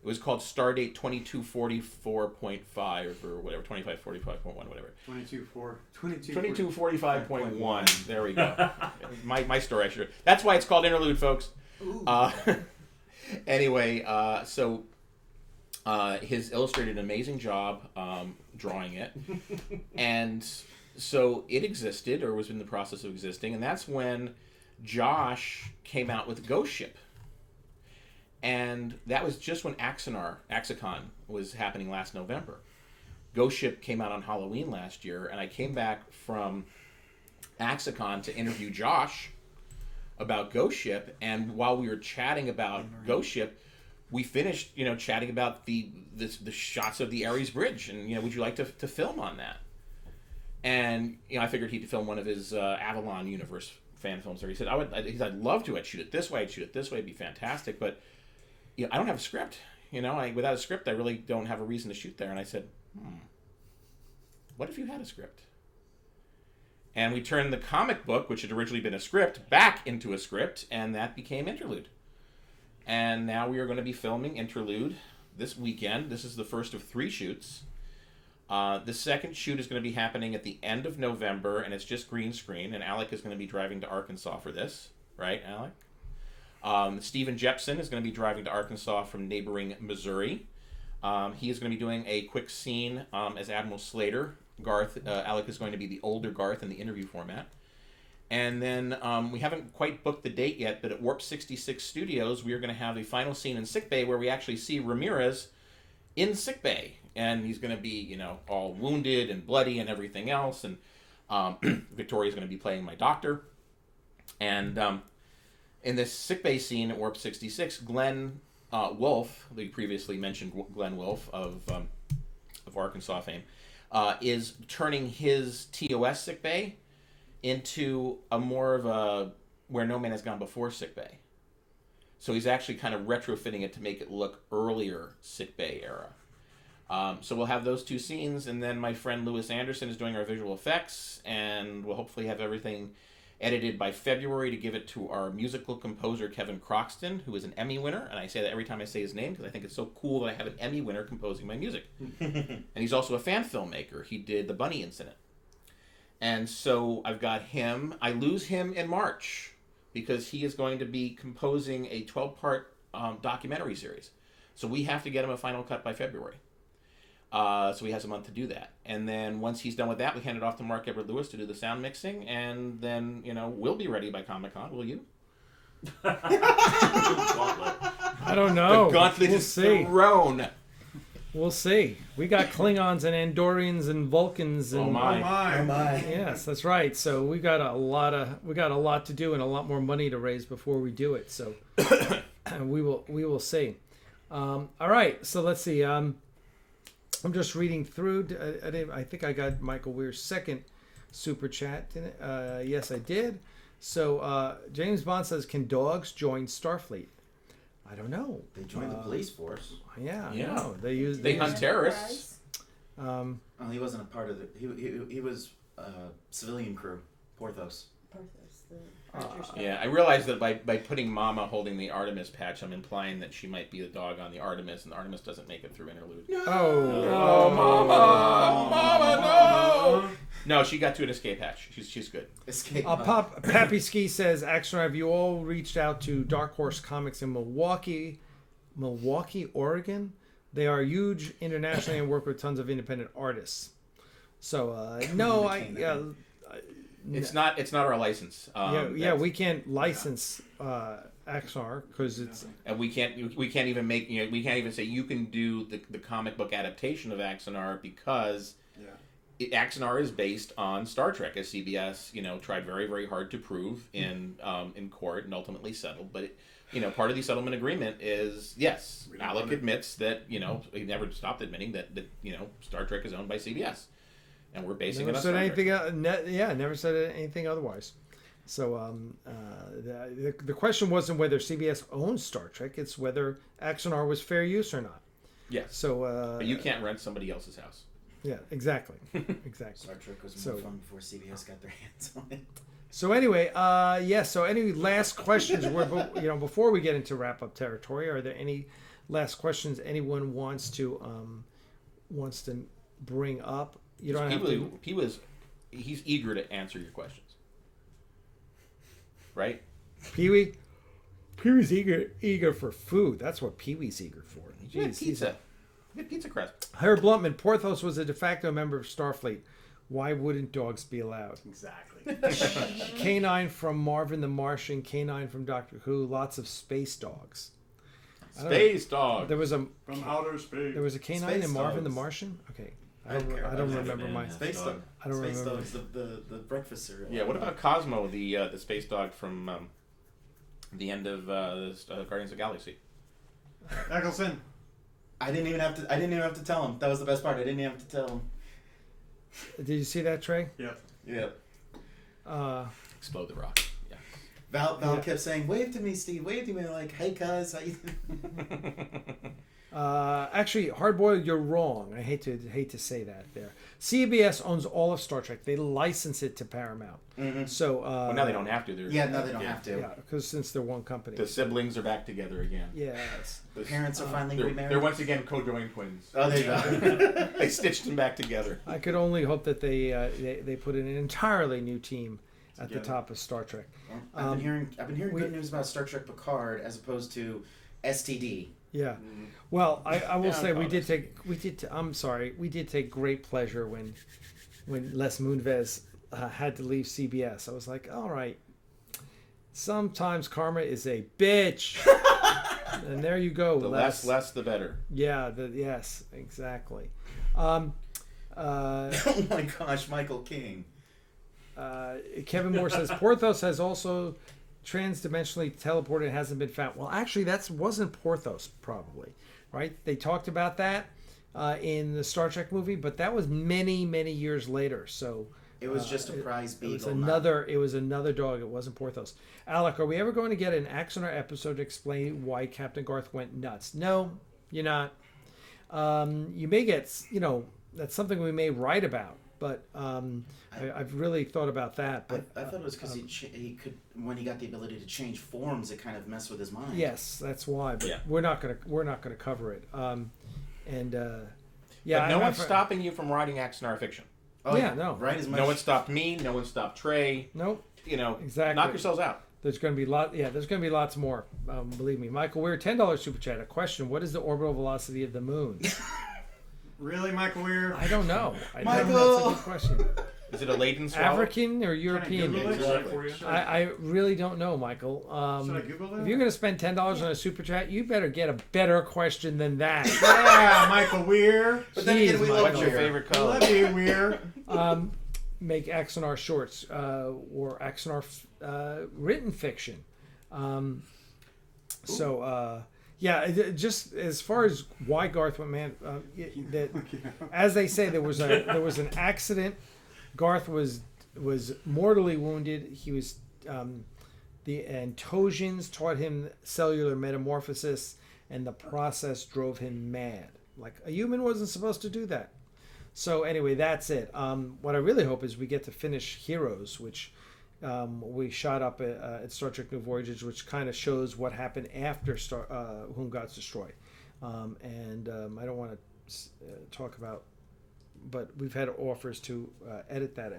It was called Stardate 2244.5 or whatever, 2545.1, whatever. 2245.1. There we go. my story, actually. That's why it's called Interlude, folks. Anyway, so his illustrated an amazing job drawing it. And so it existed, or was in the process of existing, and that's when Josh came out with Ghost Ship. And that was just when Axicon was happening last November. Ghost Ship came out on Halloween last year, and I came back from Axicon to interview Josh about Ghost Ship, and while we were chatting about Ghost Ship, we finished, chatting about the shots of the Ares Bridge, and, would you like to film on that? And, I figured he'd film one of his Avalon universe fan films there. He said, I'd love to. I'd shoot it this way. It'd be fantastic. But, I don't have a script. Without a script, I really don't have a reason to shoot there. And I said, what if you had a script? And we turned the comic book, which had originally been a script, back into a script, and that became Interlude. And now we are going to be filming Interlude this weekend. This is the first of 3 shoots. The second shoot is going to be happening at the end of November, and it's just green screen, and Alec is going to be driving to Arkansas for this. Right, Alec? Stephen Jepson is going to be driving to Arkansas from neighboring Missouri. He is going to be doing a quick scene as Admiral Slater. Garth, Alec is going to be the older Garth in the interview format. And then we haven't quite booked the date yet, but at Warp 66 Studios, we are going to have a final scene in sickbay where we actually see Ramirez in sickbay. And he's going to be, all wounded and bloody and everything else. And Victoria's going to be playing my doctor. And in this sickbay scene at Warp 66, Glenn Wolfe, the previously mentioned Glenn Wolfe of Arkansas fame, is turning his TOS sickbay into a more of a Where No Man Has Gone Before sickbay. So he's actually kind of retrofitting it to make it look earlier sickbay era. So we'll have those 2 scenes, and then my friend Lewis Anderson is doing our visual effects, and we'll hopefully have everything edited by February to give it to our musical composer Kevin Croxton, who is an Emmy winner, and I say that every time I say his name because I think it's so cool that I have an Emmy winner composing my music. And he's also a fan filmmaker. He did The Bunny Incident. And so I've got him. I lose him in March because he is going to be composing a 12-part documentary series. So we have to get him a final cut by February. So he has a month to do that. And then once he's done with that, we hand it off to Mark Edward Lewis to do the sound mixing. And then, we'll be ready by Comic-Con. Will you? I don't know. The gauntlet is thrown. We'll see. We got Klingons and Andorians and Vulcans and Oh my. Yes, that's right. So we got a lot to do and a lot more money to raise before we do it. So we will see. All right. So let's see. I'm just reading through. I think I got Michael Weir's second super chat. Yes, I did. So James Bond says, "Can dogs join Starfleet?" I don't know. They joined the police force. Yeah. Yeah. No, They hunt terrorists. Oh, he wasn't a part of the. He was civilian crew. Porthos. Yeah, I realized that by putting Mama holding the Artemis patch, I'm implying that she might be the dog on the Artemis, and the Artemis doesn't make it through Interlude. Oh, Mama, no! No, she got to an escape hatch. She's good. Escape. Pappy Ski says, Axanar, have you all reached out to Dark Horse Comics in Milwaukee, Oregon? They are huge internationally and work with tons of independent artists. So, no, It's not our license. We can't license Axanar because it's and we can't even make we can't even say you can do the comic book adaptation of Axanar because Axanar is based on Star Trek, as CBS tried very, very hard to prove in court and ultimately settled. But part of the settlement agreement is yes, Alec admits that he never stopped admitting that Star Trek is owned by CBS. And we're basing it on Star Trek. Never said anything otherwise. So the question wasn't whether CBS owns Star Trek; it's whether Axanar was fair use or not. Yes. So. But you can't rent somebody else's house. Yeah, exactly. Exactly. Star Trek was So- more fun before CBS got their hands on it. So anyway, so any last questions? Before we get into wrap up territory, are there any last questions anyone wants to bring up? You don't have to. He's eager to answer your questions, right? Pee-wee's eager for food. That's what Pee-wee's eager for. Yeah, Jeez, pizza. Get pizza crust. Herb Bluntman, Porthos was a de facto member of Starfleet. Why wouldn't dogs be allowed? Exactly. Canine from Marvin the Martian, Canine from Doctor Who, lots of space dogs. Space dog. There was a From outer space. There was a canine Space in Marvin the dogs. Martian? Okay. I I don't care don't about that. remember my Space dog. I don't Space remember. Dog's the breakfast cereal. Yeah. What about Cosmo, the space dog from the end of Guardians of the Galaxy? Eccleston. I didn't even have to tell him. That was the best part. I didn't even have to tell him. Did you see that, Trey? Yep. Yeah. Explode the rock. Yeah. Val Yeah. kept saying, "Wave to me, Steve. Wave to me." Like, "Hey, cuz, how you?" Actually, Hardboiled, you're wrong. I hate to say that there. CBS owns all of Star Trek. They license it to Paramount. Mhm. So Well, now they don't have to. They're, Yeah, no, they don't have to. Yeah, because since they're one company. The siblings are back together again. Yes. The parents are finally They're remarried. once again co-joined twins. Oh, there you go. They stitched them back together. I could only hope that they put in an entirely new team at the Together. top of Star Trek. I've been hearing we- good news about Star Trek Picard as opposed to STD. Yeah. Well, I will Yeah, say we Congress. did take great pleasure when Les Moonves had to leave CBS. I was like, all right, sometimes karma is a bitch. And there you go. The Les. less, the better. Yeah. Yes. Exactly. Oh my gosh, Michael King. Kevin Moore says Porthos has also transdimensionally teleported and hasn't been found. Well, actually, that wasn't Porthos, probably, right? They talked about that in the Star Trek movie, but that was many, many years later. So It was just a prize it beagle. was another dog. It wasn't Porthos. Alec, are we ever going to get an Axanar episode to explain why Captain Garth went nuts? No, you're not. You may get, that's something we may write about. But I've really thought about that. But I thought it was because he could, when he got the ability to change forms, it kind of messed with his mind. yes, that's why. But Yeah. we're not gonna cover it. But no one's stopping you from writing Axanar fiction. Oh, Yeah, no. Right as much. No one stopped me. No one stopped Trey. Nope. Exactly. Knock yourselves out. There's going to be there's going to be lots more. Believe me, Michael. We're $10 super chat. A question: what is the orbital velocity of the moon? Really, Michael Weir? I don't know. Michael! That's a good question. Is it a laden swallow? African or European? Google it? Exactly. For you? I really don't know, Michael. Should I Google that? If you're going to spend $10 on a super chat, you better get a better question than that. Yeah, Michael Weir. But then again, Jeez, we love What's your Weir. favorite I color? love you, Weir. Make Axanar shorts or Axanar written fiction. Just as far as why Garth went man, as they say, there was an accident. Garth was mortally wounded. He was the Antosians taught him cellular metamorphosis, and the process drove him mad. Like a human wasn't supposed to do that. So anyway, that's it. What I really hope is we get to finish Heroes, which we shot up at Star Trek New Voyages, which kind of shows what happened after Whom Gods Destroy. I don't want to talk about, but we've had offers to edit that.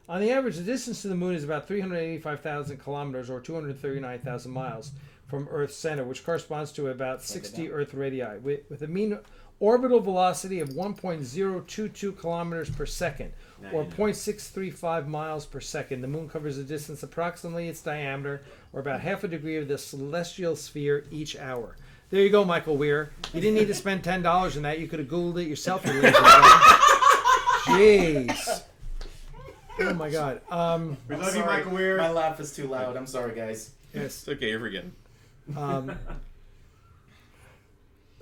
On the average, the distance to the moon is about 385,000 kilometers or 239,000 miles from Earth's center, which corresponds to about 60 Earth radii, with a mean orbital velocity of 1.022 kilometers per second, or 0.635 miles per second. The moon covers a distance approximately its diameter, or about half a degree of the celestial sphere each hour. There you go, Michael Weir. You didn't need to spend $10 on that. You could have Googled it yourself. You lazy guy. Jeez. Oh my God. We love you, Michael Weir. My laugh is too loud. I'm sorry, guys. Yes. It's okay, you're forgetting.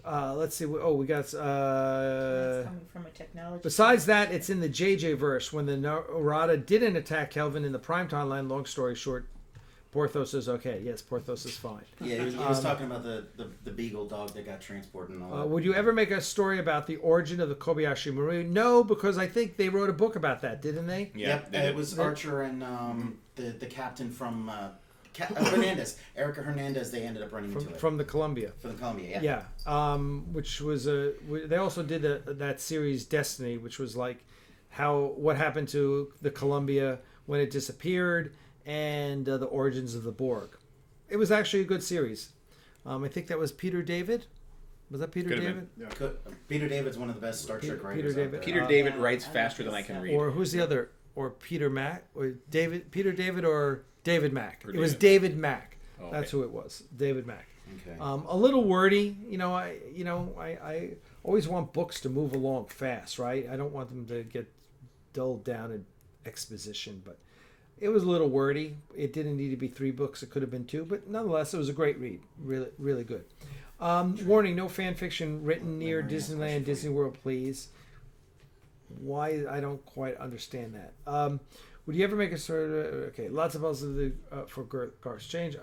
Let's see. We got. That's coming from a technology. Besides that, it's in the JJ verse when the Narada didn't attack Kelvin in the prime timeline. Long story short, Porthos is okay. Yes, Porthos is fine. Yeah, he was talking about the beagle dog that got transported and all that. Would you ever make a story about the origin of the Kobayashi Maru? No, because I think they wrote a book about that, didn't they? Yeah, Yep, it was Archer and the captain from Hernandez, Erica Hernandez. They ended up running into it From the Columbia. for the Columbia. Yeah. Yeah, which was they also did that series Destiny, which was like what happened to the Columbia when it disappeared and the origins of the Borg. It was actually a good series. I think that was Peter David. Was that Peter Could've David? Yeah. Peter David's one of the best Star Trek writers. Peter out David. there. Peter David writes faster than I can read. Or who's the other? Or Peter Mack? Or David? Peter David or David Mack? Or It was David. David Mack. Oh, That's okay. who it was. David Mack. Okay. A little wordy, I always want books to move along fast, right? I don't want them to get dulled down in exposition, but it was a little wordy. It didn't need to be 3 books. It could have been 2, but nonetheless, it was a great read. Really, really good. Warning, no fan fiction written near Disneyland, Disney World, please. Why? I don't quite understand that. Would you ever make a sort of... Okay, lots of else for Garth's change.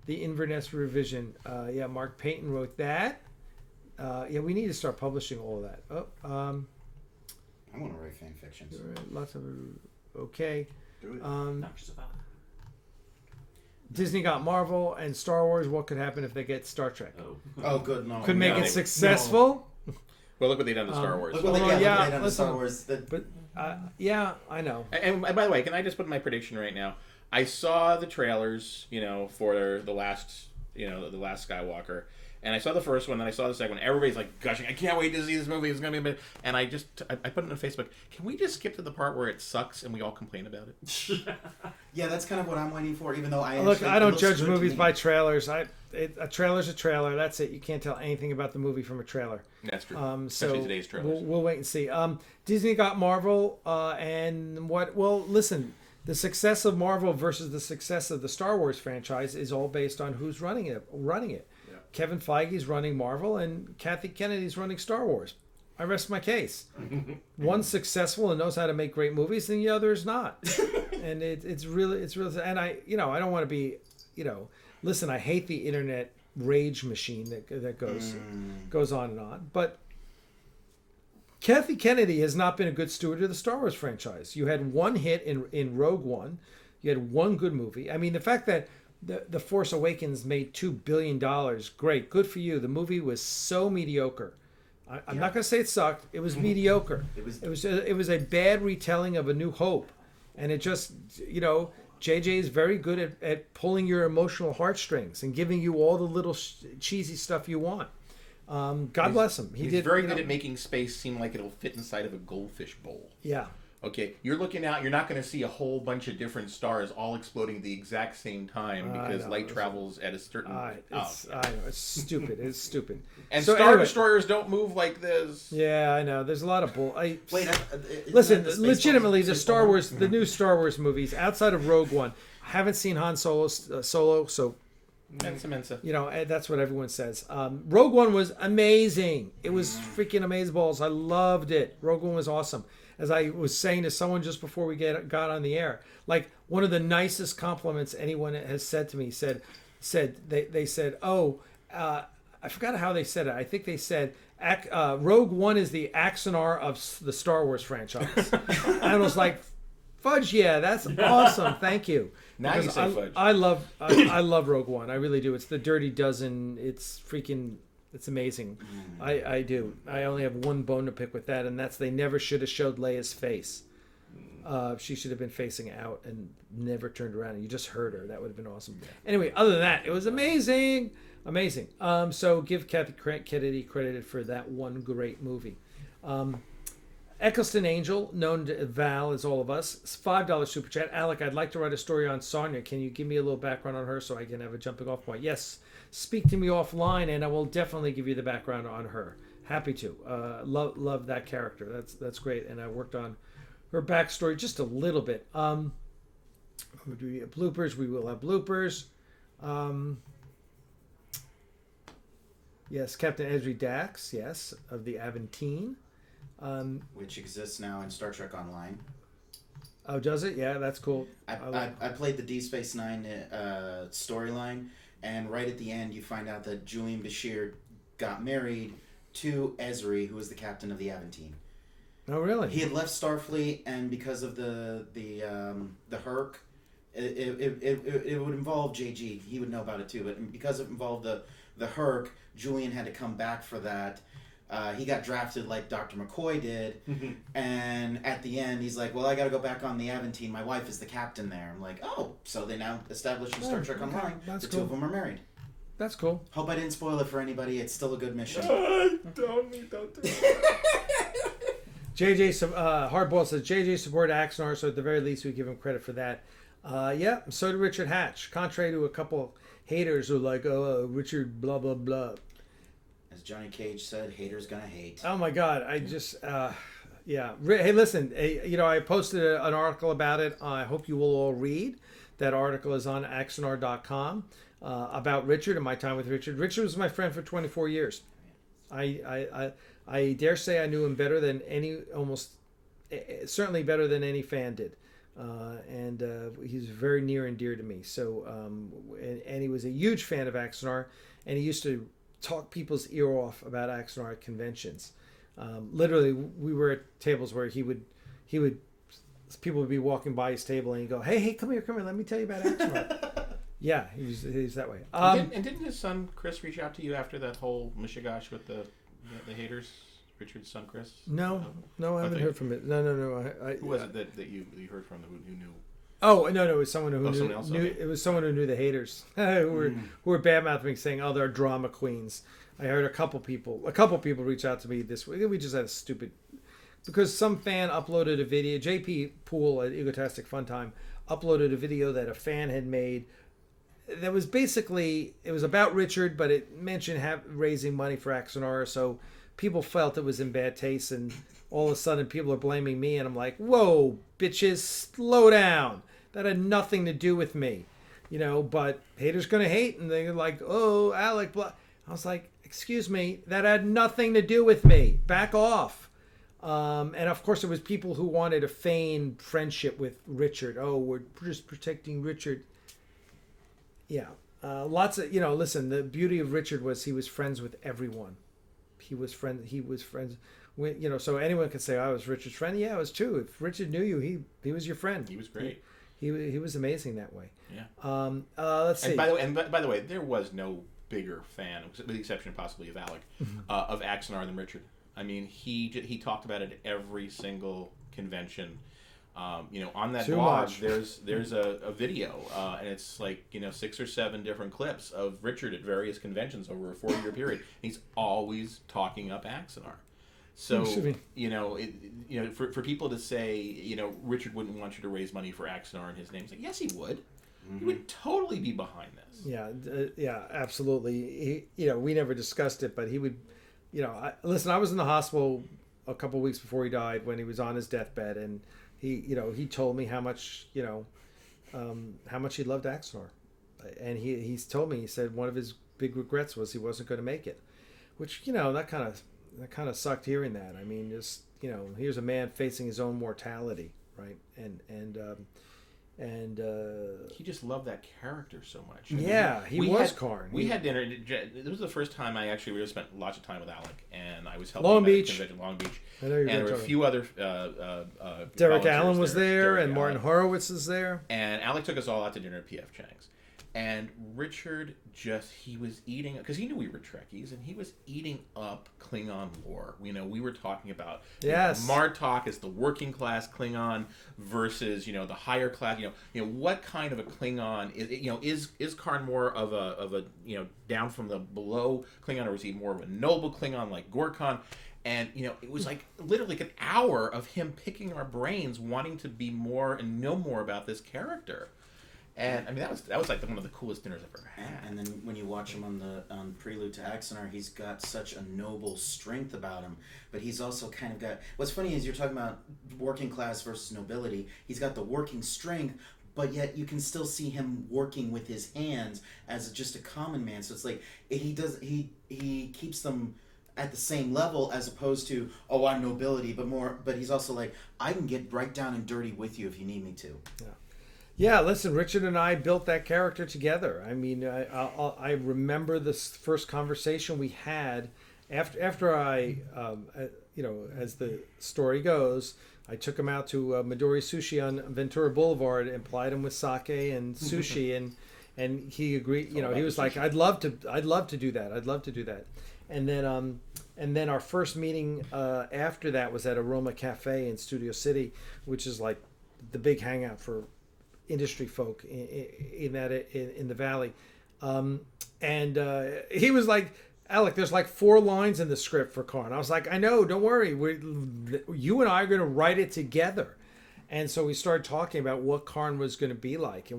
The Inverness revision. Yeah, Mark Payton wrote that. Yeah, we need to start publishing all of that. I want to write fan fictions. Lots of... Okay. Do it. Disney got Marvel and Star Wars. What could happen if they get Star Trek? Oh, good. No. Could make no. it successful. Well, look what they've done to Star Wars. Look what they Although, got yeah, on listen, Star Wars. But yeah, I know. And by the way, can I just put my prediction right now? I saw the trailers, for the last Skywalker, and I saw the first one, then I saw the second one. Everybody's like gushing, I can't wait to see this movie. It's gonna be a bit. And I put it on Facebook. Can we just skip to the part where it sucks and we all complain about it? Yeah, that's kind of what I'm waiting for. Even though Look, I don't judge good to movies me. by trailers. A trailer's a trailer. That's it. You can't tell anything about the movie from a trailer. That's true. So Especially today's trailers. we'll wait and see. Disney got Marvel, and what? Well, listen. The success of Marvel versus the success of the Star Wars franchise is all based on who's running it. Yeah. Kevin Feige's running Marvel, and Kathy Kennedy's running Star Wars. I rest my case. One's successful and knows how to make great movies, and the other is not. And it's really. And I don't want to be, listen. I hate the internet rage machine that goes on and on, but. Kathy Kennedy has not been a good steward of the Star Wars franchise. You had one hit in Rogue One. You had one good movie. I mean, the fact that the Force Awakens made $2 billion, great, good for you. The movie was so mediocre. I'm not going to say it sucked. It was mediocre. It was a bad retelling of A New Hope, and it just JJ is very good at pulling your emotional heartstrings and giving you all the little cheesy stuff you want. God bless him. He's very good at making space seem like it'll fit inside of a goldfish bowl. Yeah. Okay, you're looking out. You're not going to see a whole bunch of different stars all exploding at the exact same time because light travels at a certain. I know it's stupid. It's stupid. And So Star anyway- Destroyers don't move like this. Yeah, I know. There's a lot of bull. Listen, Legitimately, the new Star Wars movies outside of Rogue One, I haven't seen Han Solo, so Mensa. that's what everyone says. Rogue One was amazing. It was freaking amazeballs. I loved it. Rogue One was awesome. As I was saying to someone just before we got on the air, like one of the nicest compliments anyone has said to me they said, I forgot how they said it. I think they said Rogue One is the Axanar of the Star Wars franchise. And I was like, fudge, yeah, that's awesome. Thank you. Now you Because say fudge. I love Rogue One. I really do. It's the Dirty Dozen. It's amazing. I do. I only have one bone to pick with that, and that's they never should have showed Leia's face. She should have been facing out and never turned around, and you just heard her. That would have been awesome. Anyway, other than that, it was amazing. Amazing. So give Kathy Kennedy credit for that one great movie. Eccleston Angel, known to Val as all of us, $5 super chat. Alec, I'd like to write a story on Sonya. Can you give me a little background on her so I can have a jumping off point? Yes, speak to me offline, and I will definitely give you the background on her. Happy to. Love that character. That's great, and I worked on her backstory just a little bit. Do we have bloopers? We will have bloopers. Yes, Captain Ezri Dax. Yes, of the Aventine. which exists now in Star Trek Online. Oh, does it? Yeah, that's cool. I played the Deep Space Nine storyline, and right at the end, you find out that Julian Bashir got married to Ezri, who was the captain of the Aventine. Oh, really? He had left Starfleet, and because of the Herc, it would involve JG. He would know about it too, but because it involved the Herc, Julian had to come back for that. He got drafted like Dr. McCoy did, and at the end, he's like, well, I got to go back on the Aventine. My wife is the captain there. I'm like, oh, so they now established in Star Trek Online the two of them are married. That's cool. Hope I didn't spoil it for anybody. It's still a good mission. Don't do it. JJ, Hardball says, JJ supported Axanar, so at the very least we give him credit for that. Yeah, so did Richard Hatch. Contrary to a couple haters who are like, oh, Richard blah, blah, blah. As Johnny Cage said, haters gonna hate. Oh my God, I just, yeah. Hey, listen, I posted an article about it. I hope you will all read. That article is on Axanar.com about Richard and my time with Richard. Richard was my friend for 24 years. I dare say I knew him better than certainly better than any fan did. And he's very near and dear to me. So, and he was a huge fan of Axanar, and he used to talk people's ear off about Axanar at conventions. Literally, we were at tables where people would be walking by his table and he'd go, hey, come here, let me tell you about Axanar. Yeah, he's that way. And didn't his son Chris reach out to you after that whole mishigash with the haters? Richard's son Chris? No, I haven't heard from it. No. Who was it that you heard from who knew? Oh no, it was someone who knew. Okay. It was someone who knew the haters who were bad mouthing, saying, "Oh, they're drama queens." I heard a couple people reach out to me this week. We just had a stupid because some fan uploaded a video. JP Poole at Egotastic Fun Time uploaded a video that a fan had made. That was basically it was about Richard, but it mentioned raising money for Axanar, so people felt it was in bad taste, and all of a sudden people are blaming me, and I'm like, whoa, bitches, slow down. That had nothing to do with me, but haters gonna hate, and they're like, oh, Alec, blah. I was like, excuse me, that had nothing to do with me. Back off. And of course it was people who wanted to feign friendship with Richard. Oh, we're just protecting Richard. Yeah. Lots of, listen, the beauty of Richard was he was friends with everyone. He was friends with, so anyone could say, I was Richard's friend. Yeah, it was true. If Richard knew you, he was your friend. He was great. He was amazing that way. Yeah. Let's see. And by the way, there was no bigger fan, with the exception possibly of Alec, of Axanar than Richard. I mean, he talked about it at every single convention. On that blog, there's a video, and it's like 6 or 7 different clips of Richard at various conventions over a 4-year period. He's always talking up Axanar. So for people to say Richard wouldn't want you to raise money for Axanar in his name, it's like yes, he would. Mm-hmm. He would totally be behind this. Yeah, absolutely. We never discussed it, but he would. Listen, I was in the hospital a couple of weeks before he died when he was on his deathbed, and he told me how much he loved Axanar, and he's told me, he said one of his big regrets was he wasn't going to make it, which that kind of sucked hearing that. I mean, just here's a man facing his own mortality, right? And he just loved that character so much. He was Karn. We had dinner. This was the first time I actually really spent lots of time with Alec, and I was helping Long him Beach. at convention, Long Beach. I know you're and there were a few other Derek Allen was there, and Allen. Martin Horowitz is there. And Alec took us all out to dinner at P.F. Chang's. And Richard he was eating, because he knew we were Trekkies, and he was eating up Klingon lore. We were talking about Martok as the working class Klingon versus, the higher class, what kind of a Klingon is Karn more of a down from the below Klingon, or is he more of a noble Klingon like Gorkon? And, it was like literally an hour of him picking our brains, wanting to be more and know more about this character. And I mean that was like one of the coolest dinners I've ever had. And then when you watch him on Prelude to Axanar, he's got such a noble strength about him. But he's also kind of got. What's funny is you're talking about working class versus nobility. He's got the working strength, but yet you can still see him working with his hands as just a common man. So it's like he keeps them at the same level as opposed to, oh, I'm nobility, but he's also like, I can get right down and dirty with you if you need me to. Yeah, listen, Richard and I built that character together. I mean, I remember this first conversation we had after I, as the story goes, I took him out to Midori Sushi on Ventura Boulevard and plied him with sake and sushi, and he agreed. He was like, I'd love to do that. And then our first meeting after that was at Aroma Cafe in Studio City, which is like the big hangout for industry folk in the valley. And he was like, Alec, there's like 4 lines in the script for Karn. I was like, I know, don't worry. You and I are going to write it together. And so we started talking about what Karn was going to be like.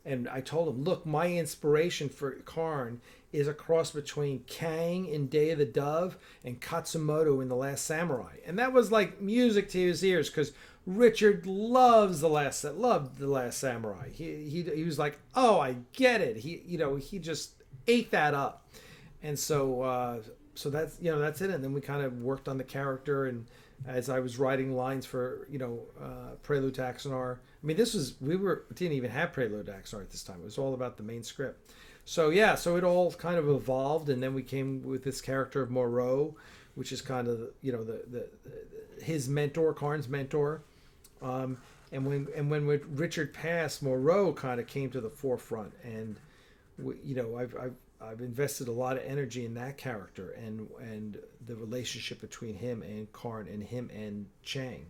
And I told him, look, my inspiration for Karn is a cross between Kang in Day of the Dove and Katsumoto in The Last Samurai. And that was like music to his ears because Richard loved The Last Samurai. He was like, oh, I get it. He just ate that up. And so that's it. And then we kind of worked on the character, and as I was writing lines for Prelude to Axanar. I mean, didn't even have Prelude to Axanar at this time. It was all about the main script. So yeah, so it all kind of evolved, and then we came with this character of Moreau, which is kind of his mentor, Karn's mentor. And when Richard passed, Moreau kind of came to the forefront, and I've invested a lot of energy in that character and the relationship between him and Karn and him and Chang.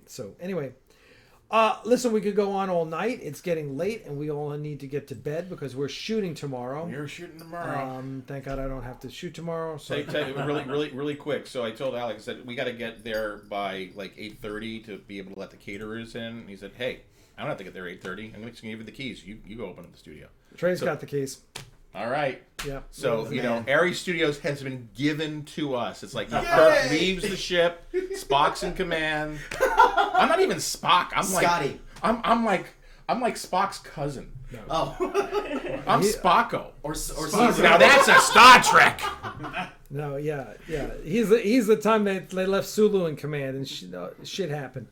So anyway, listen, we could go on all night. It's getting late, and we all need to get to bed because we're shooting tomorrow. You're shooting tomorrow. Thank God I don't have to shoot tomorrow. So really quick. So I told Alex that we got to get there by like 8:30 to be able to let the caterers in. And he said, "Hey, I don't have to get there 8:30. I'm just gonna give you the keys. You go open up the studio." Trey's got the keys. All right. Yeah. So, Ares Studios has been given to us. It's like Kirk leaves the ship, Spock's in command. I'm not even Spock. I'm Scotty. Like I'm like Spock's cousin. No. Oh. I'm Spocko. Or Now that's a Star Trek. No, yeah. He's the time they left Sulu in command, and shit happened.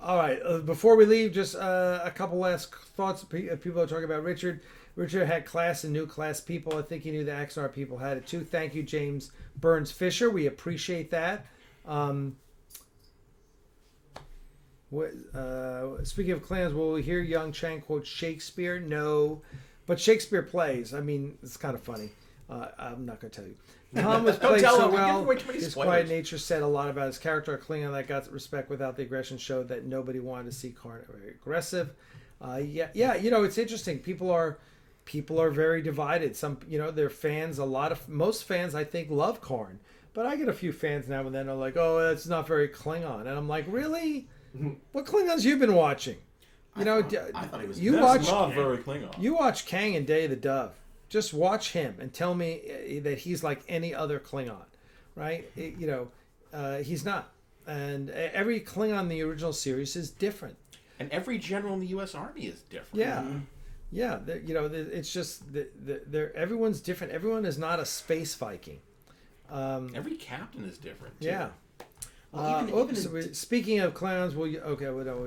All right. Before we leave, just a couple last thoughts. People are talking about Richard. Richard had class and knew class people. I think he knew the Axanar people had it too. Thank you, James Burns Fisher. We appreciate that. Speaking of clans, will we hear young Chang quote Shakespeare? No, but Shakespeare plays. I mean, it's kind of funny. I'm not going to tell you. Tom was played so well. His quiet nature said a lot about his character. A Klingon that got respect without the aggression showed that nobody wanted to see Karn very aggressive. Yeah. It's interesting. People are very divided. Some, they're fans. Most fans, I think, love Karn, but I get a few fans now and then are like, oh, it's not very Klingon, and I'm like, really? What Klingons you been watching? I thought he was. Not very Klingon. You watch Kang and Day of the Dove. Just watch him and tell me that he's like any other Klingon, right? He's not. And every Klingon in the original series is different. And every general in the U.S. Army is different. Yeah. Yeah. It's just everyone's different. Everyone is not a space Viking. Every captain is different, too. Yeah. Speaking of clowns, we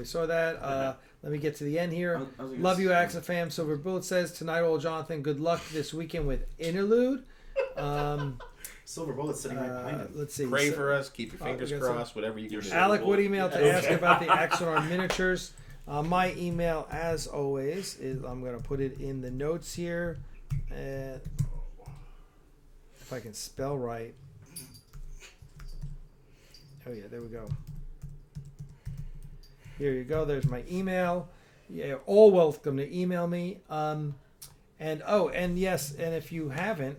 saw that. Let me get to the end here. Love you, Axanar Fan. Silver Bullet says, tonight, old Jonathan, good luck this weekend with Interlude. Silver Bullet sitting right behind him. Let's see. Pray for us. Keep your fingers crossed. Whatever you can do. Alec would email to ask about the Axanar miniatures. My email, as always, is I'm going to put it in the notes here. If I can spell right. Oh yeah, there we go. Here you go. There's my email. Yeah, all welcome to email me. And yes, and if you haven't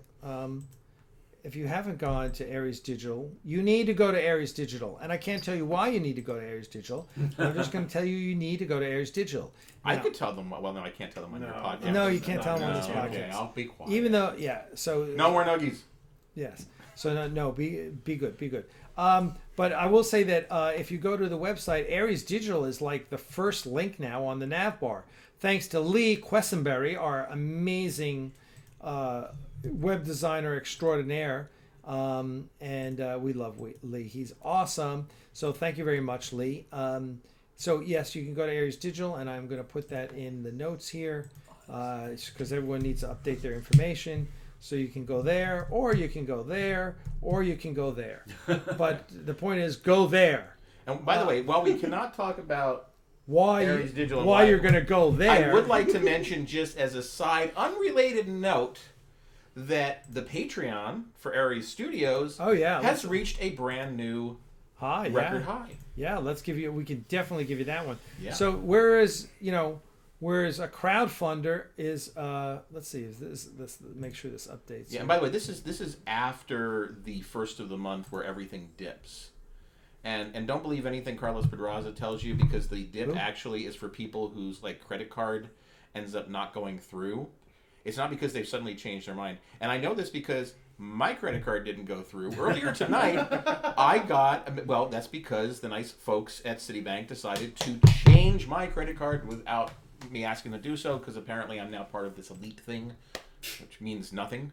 gone to Ares Digital, you need to go to Ares Digital. And I can't tell you why you need to go to Ares Digital. I'm just going to tell you need to go to Ares Digital. Now, I could tell them. Well, no, I can't tell them on your podcast. No, you can't tell them on this podcast. Okay, I'll be quiet. Even though, so no more nuggies. Yes. So no, be good. But I will say that if you go to the website, Aries Digital is like the first link now on the nav bar. Thanks to Lee Quessenberry, our amazing web designer extraordinaire. And we love Lee. He's awesome. So thank you very much, Lee. So yes, you can go to Aries Digital, and I'm going to put that in the notes here because everyone needs to update their information. So you can go there, or you can go there, or you can go there. But the point is, go there. And by the way, while we cannot talk about why Aries Digital, why you're going to go there, I would like to mention, just as a side, unrelated note, that the Patreon for Aries Studios has reached a brand new record high. Yeah, we can definitely give you that one. Yeah. So whereas a crowdfunder is let's see, is this make sure this updates. Yeah, and by the way, this is after the first of the month where everything dips. And don't believe anything Carlos Pedraza tells you, because the dip actually is for people whose like credit card ends up not going through. It's not because they've suddenly changed their mind. And I know this because my credit card didn't go through. Earlier tonight, that's because the nice folks at Citibank decided to change my credit card without me asking to do so, because apparently I'm now part of this elite thing, which means nothing.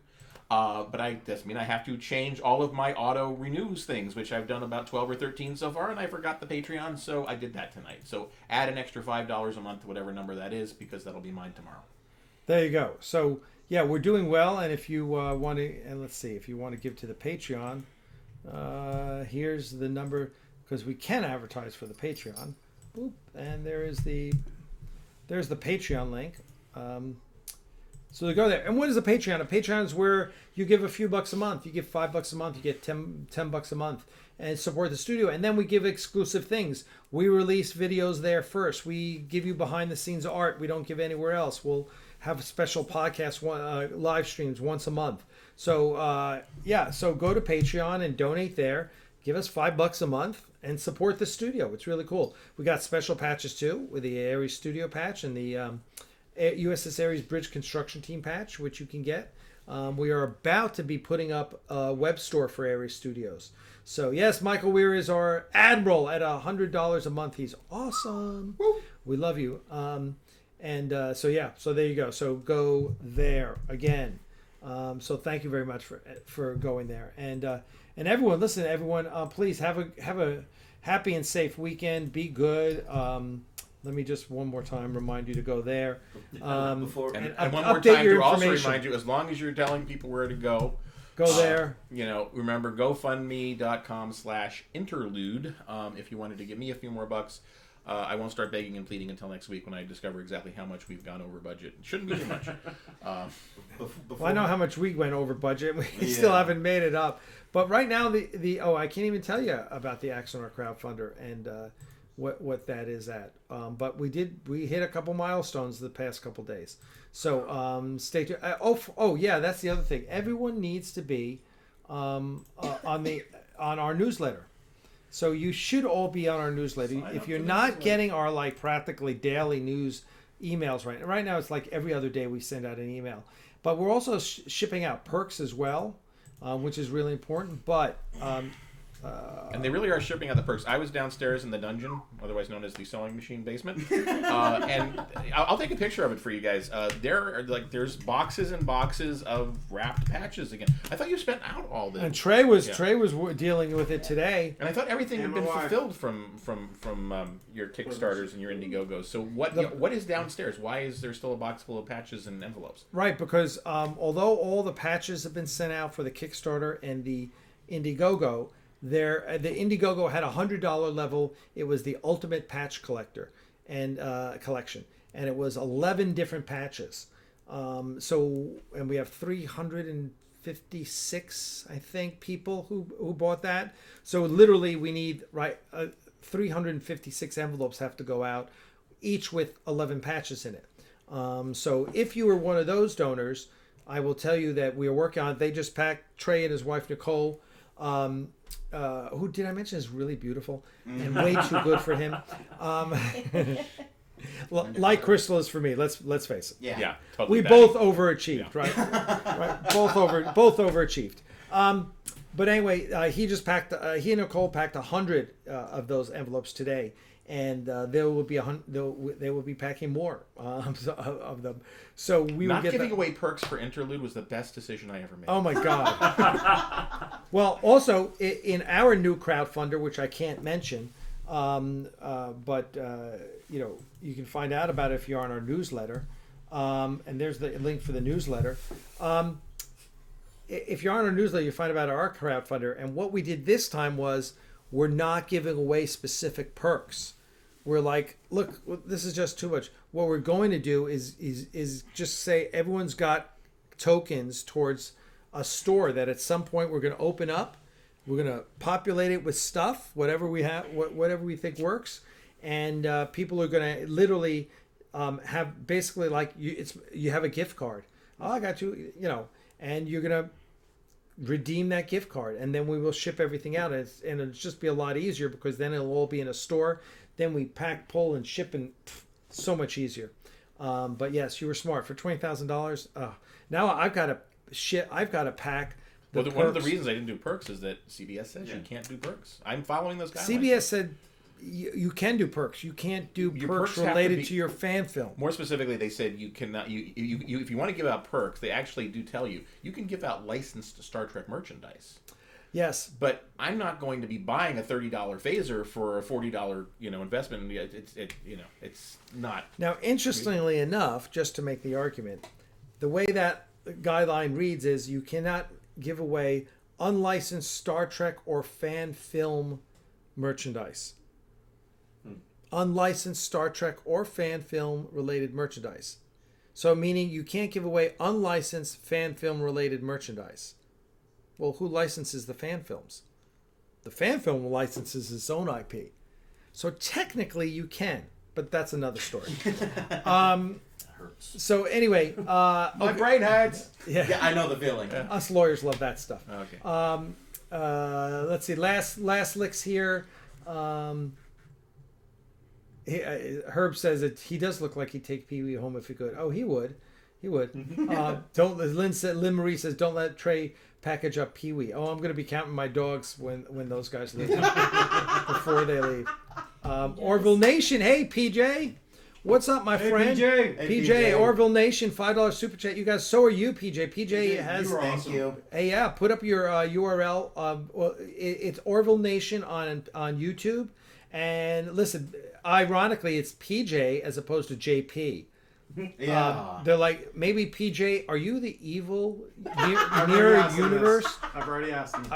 But I have to change all of my auto renews things, which I've done about 12 or 13 so far, and I forgot the Patreon, so I did that tonight. So add an extra $5 a month to whatever number that is, because that'll be mine tomorrow. There you go. So yeah, we're doing well, and if you want to, and let's see, if you want to give to the Patreon, here's the number, because we can advertise for the Patreon. Boop, and there's the Patreon link. So to go there. And what is a Patreon? A Patreon is where you give a few bucks a month. You give $5 a month. You get $10 a month and support the studio. And then we give exclusive things. We release videos there first. We give you behind the scenes art we don't give anywhere else. We'll have special podcasts, live streams once a month. So so go to Patreon and donate there. Give us $5 a month and support the studio. It's really cool. We got special patches too, with the Aries Studio patch and the USS Aries Bridge Construction Team patch, which you can get. We are about to be putting up a web store for Aries Studios. So yes, Michael Weir is our admiral at $100 a month. He's awesome. Woo. We love you. So there you go. So go there again. So thank you very much for going there. And everyone, listen, please have a happy and safe weekend. Be good. Let me just one more time remind you to go there. And one more time to also remind you, as long as you're telling people where to go there. Remember GoFundMe.com/Interlude. If you wanted to give me a few more bucks. I won't start begging and pleading until next week when I discover exactly how much we've gone over budget. It shouldn't be too much. Well, I know how much we went over budget. We still haven't made it up. But right now, I can't even tell you about the Axanar crowdfunder and what that is at. But we hit a couple milestones the past couple days. So stay tuned. That's the other thing. Everyone needs to be on our newsletter. So you should all be on our newsletter. If you're not getting our practically daily news emails right now, it's like every other day we send out an email. But we're also shipping out perks as well, which is really important. But and they really are shipping out the perks. I was downstairs in the dungeon, otherwise known as the sewing machine basement, and I'll take a picture of it for you guys. There's boxes and boxes of wrapped patches again. I thought you spent out all this. And Trey was dealing with it today. And I thought everything had been fulfilled from your Kickstarters and your Indiegogos. So what is downstairs? Why is there still a box full of patches and envelopes? Right, because although all the patches have been sent out for the Kickstarter and the Indiegogo, the Indiegogo had a $100 level. It was the ultimate patch collector and collection, and it was 11 different patches. And we have 356, I think, people who bought that. So literally, we need 356 envelopes have to go out, each with 11 patches in it. So if you were one of those donors, I will tell you that we are working on it. They just packed. Trey and his wife Nicole. Who did I mention is really beautiful and way too good for him. Like Crystal is for me. Let's face it. Yeah, totally. We both overachieved, right? Right. Both overachieved. But anyway, he just packed. He and Nicole packed 100 of those envelopes today, and there will be they will be packing more of them. So we will Not get giving away perks for Interlude was the best decision I ever made. Oh my God! Well, also in our new crowdfunder, which I can't mention, but you can find out about it if you're on our newsletter, and there's the link for the newsletter. If you're on our newsletter, you find about our crowdfunder. And what we did this time was we're not giving away specific perks. We're like, look, this is just too much. What we're going to do is just say everyone's got tokens towards a store that at some point we're going to open up. We're going to populate it with stuff, whatever we have, whatever we think works, and people are going to literally have basically like you have a gift card. Oh, I got you, and you're going to redeem that gift card, and then we will ship everything out, and it'll just be a lot easier because then it'll all be in a store. Then we pack, pull, and ship, and so much easier. But yes, you were smart for $20,000. Now I've got to pack. One of the reasons I didn't do perks is that CBS says you can't do perks. I'm following those guidelines. CBS said you can do perks. You can't do perks related to your fan film. More specifically, they said you cannot. You if you want to give out perks, they actually do tell you can give out licensed Star Trek merchandise. Yes, but I'm not going to be buying a $30 phaser for a $40 investment. It's not. Now, interestingly enough, just to make the argument, the way that guideline reads is you cannot give away unlicensed Star Trek or fan film merchandise. Unlicensed Star Trek or fan film related merchandise. So meaning you can't give away unlicensed fan film related merchandise. Well, who licenses the fan films? The fan film licenses its own IP. So technically you can, but that's another story. So anyway, my brain hurts. Yeah, I know the feeling. Us lawyers love that stuff. Okay. Let's see. Last licks here. Herb says that he does look like he'd take Pee Wee home if he could. Oh, he would. He would. Lynn Marie says, don't let Trey package up Pee Wee. Oh, I'm going to be counting my dogs when those guys leave before they leave. Orville Nation. Hey, PJ. What's up, my friend? PJ. Hey, PJ. Orville Nation. $5 super chat. You guys. So are you, PJ. PJ has. Thank you. Hey, yeah. Put up your URL. It's Orville Nation on YouTube. And listen, ironically, it's PJ as opposed to JP. Yeah. They're like, maybe PJ, are you the evil mirror universe? I've already asked him.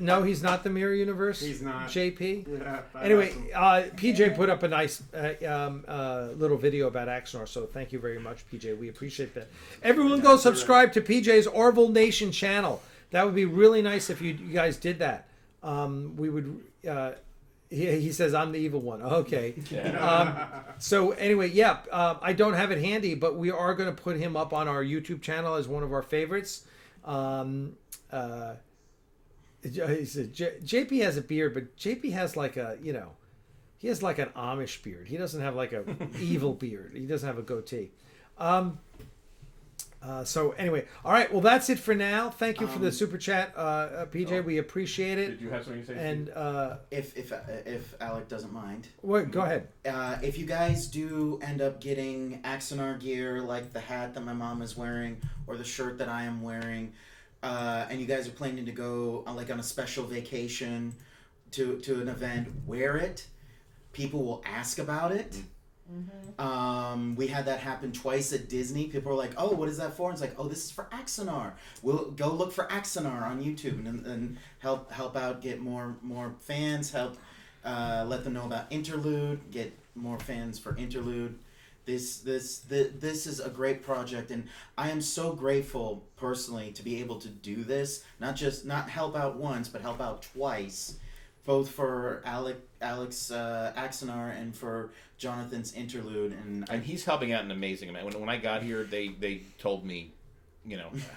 No, he's not the mirror universe. He's not. JP. Yeah, anyway, PJ put up a nice little video about Axanar, so thank you very much, PJ. We appreciate that. Everyone, go subscribe to PJ's Orville Nation channel. That would be really nice if you guys did that. We would. He says I'm the evil one. Okay. So anyway, I don't have it handy, but we are going to put him up on our YouTube channel as one of our favorites. He said JP has a beard, but JP has like he has like an Amish beard. He doesn't have like a evil beard. He doesn't have a goatee. So anyway, all right. Well, that's it for now. Thank you for the super chat, PJ. We appreciate it. Did you have something to say? And if Alec doesn't mind, go ahead. If you guys do end up getting Axanar gear, like the hat that my mom is wearing or the shirt that I am wearing, and you guys are planning to go on a special vacation to an event, wear it. People will ask about it. Mm-hmm. We had that happen twice at Disney. People were like, "Oh, what is that for?" And it's like, "Oh, this is for Axanar. We'll go look for Axanar on YouTube and help out, get more fans. Help let them know about Interlude. Get more fans for Interlude. This is a great project, and I am so grateful personally to be able to do this. Not help out once, but help out twice, both for Alex Axanar and for Jonathan's Interlude, and he's helping out an amazing amount. When I got here, they told me,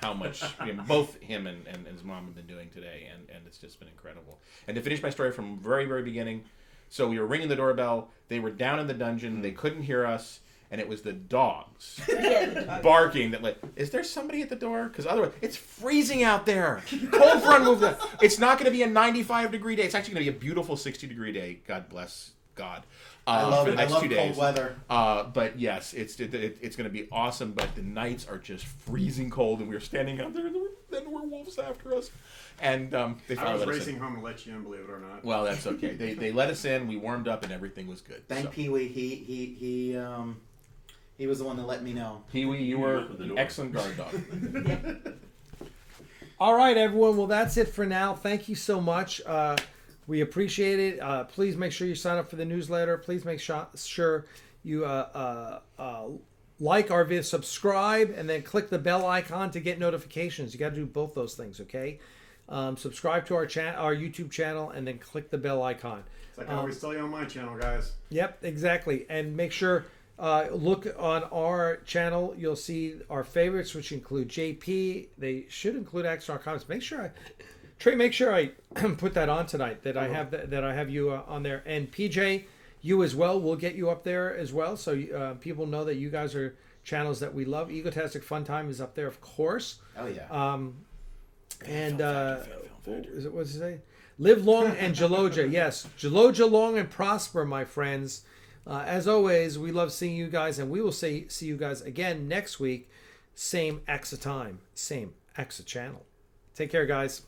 how much both him and his mom have been doing today, and it's just been incredible. And to finish my story from very, very beginning, so we were ringing the doorbell. They were down in the dungeon. They couldn't hear us, and it was the dogs Yeah, the dog. barking that like, is there somebody at the door? Because otherwise, it's freezing out there. Cold front movement. It's not going to be a 95-degree day. It's actually going to be a beautiful 60-degree day. God bless God. I love for it. the I next love 2 cold days. weather. But yes, it's going to be awesome. But the nights are just freezing cold, and we were standing out there, and there were wolves after us. And they I finally was let us racing in. home to let you in, believe it or not. Well, that's okay. They let us in. We warmed up, and everything was good. Thank So. Pee Wee. He was the one that let me know. Pee-wee, you were an excellent guard dog. All right, everyone. Well, that's it for now. Thank you so much. We appreciate it. Please make sure you sign up for the newsletter. Please make sure you like our video, subscribe, and then click the bell icon to get notifications. You got to do both those things, okay? Subscribe to our YouTube channel, and then click the bell icon. It's like I always tell you on my channel, guys. Yep, exactly. And make sure look on our channel. You'll see our favorites, which include JP. They should include Axanar comments. Make sure Trey, make sure I put that on tonight. That I have you on there, and PJ, you as well. We'll get you up there as well, so people know that you guys are channels that we love. Egotastic Fun Time is up there, of course. Oh yeah. And what's it say? Live long and Jaloja. Yes, Jaloja long and prosper, my friends. As always, we love seeing you guys, and we will see you guys again next week. Same Axa time, same Axa channel. Take care, guys.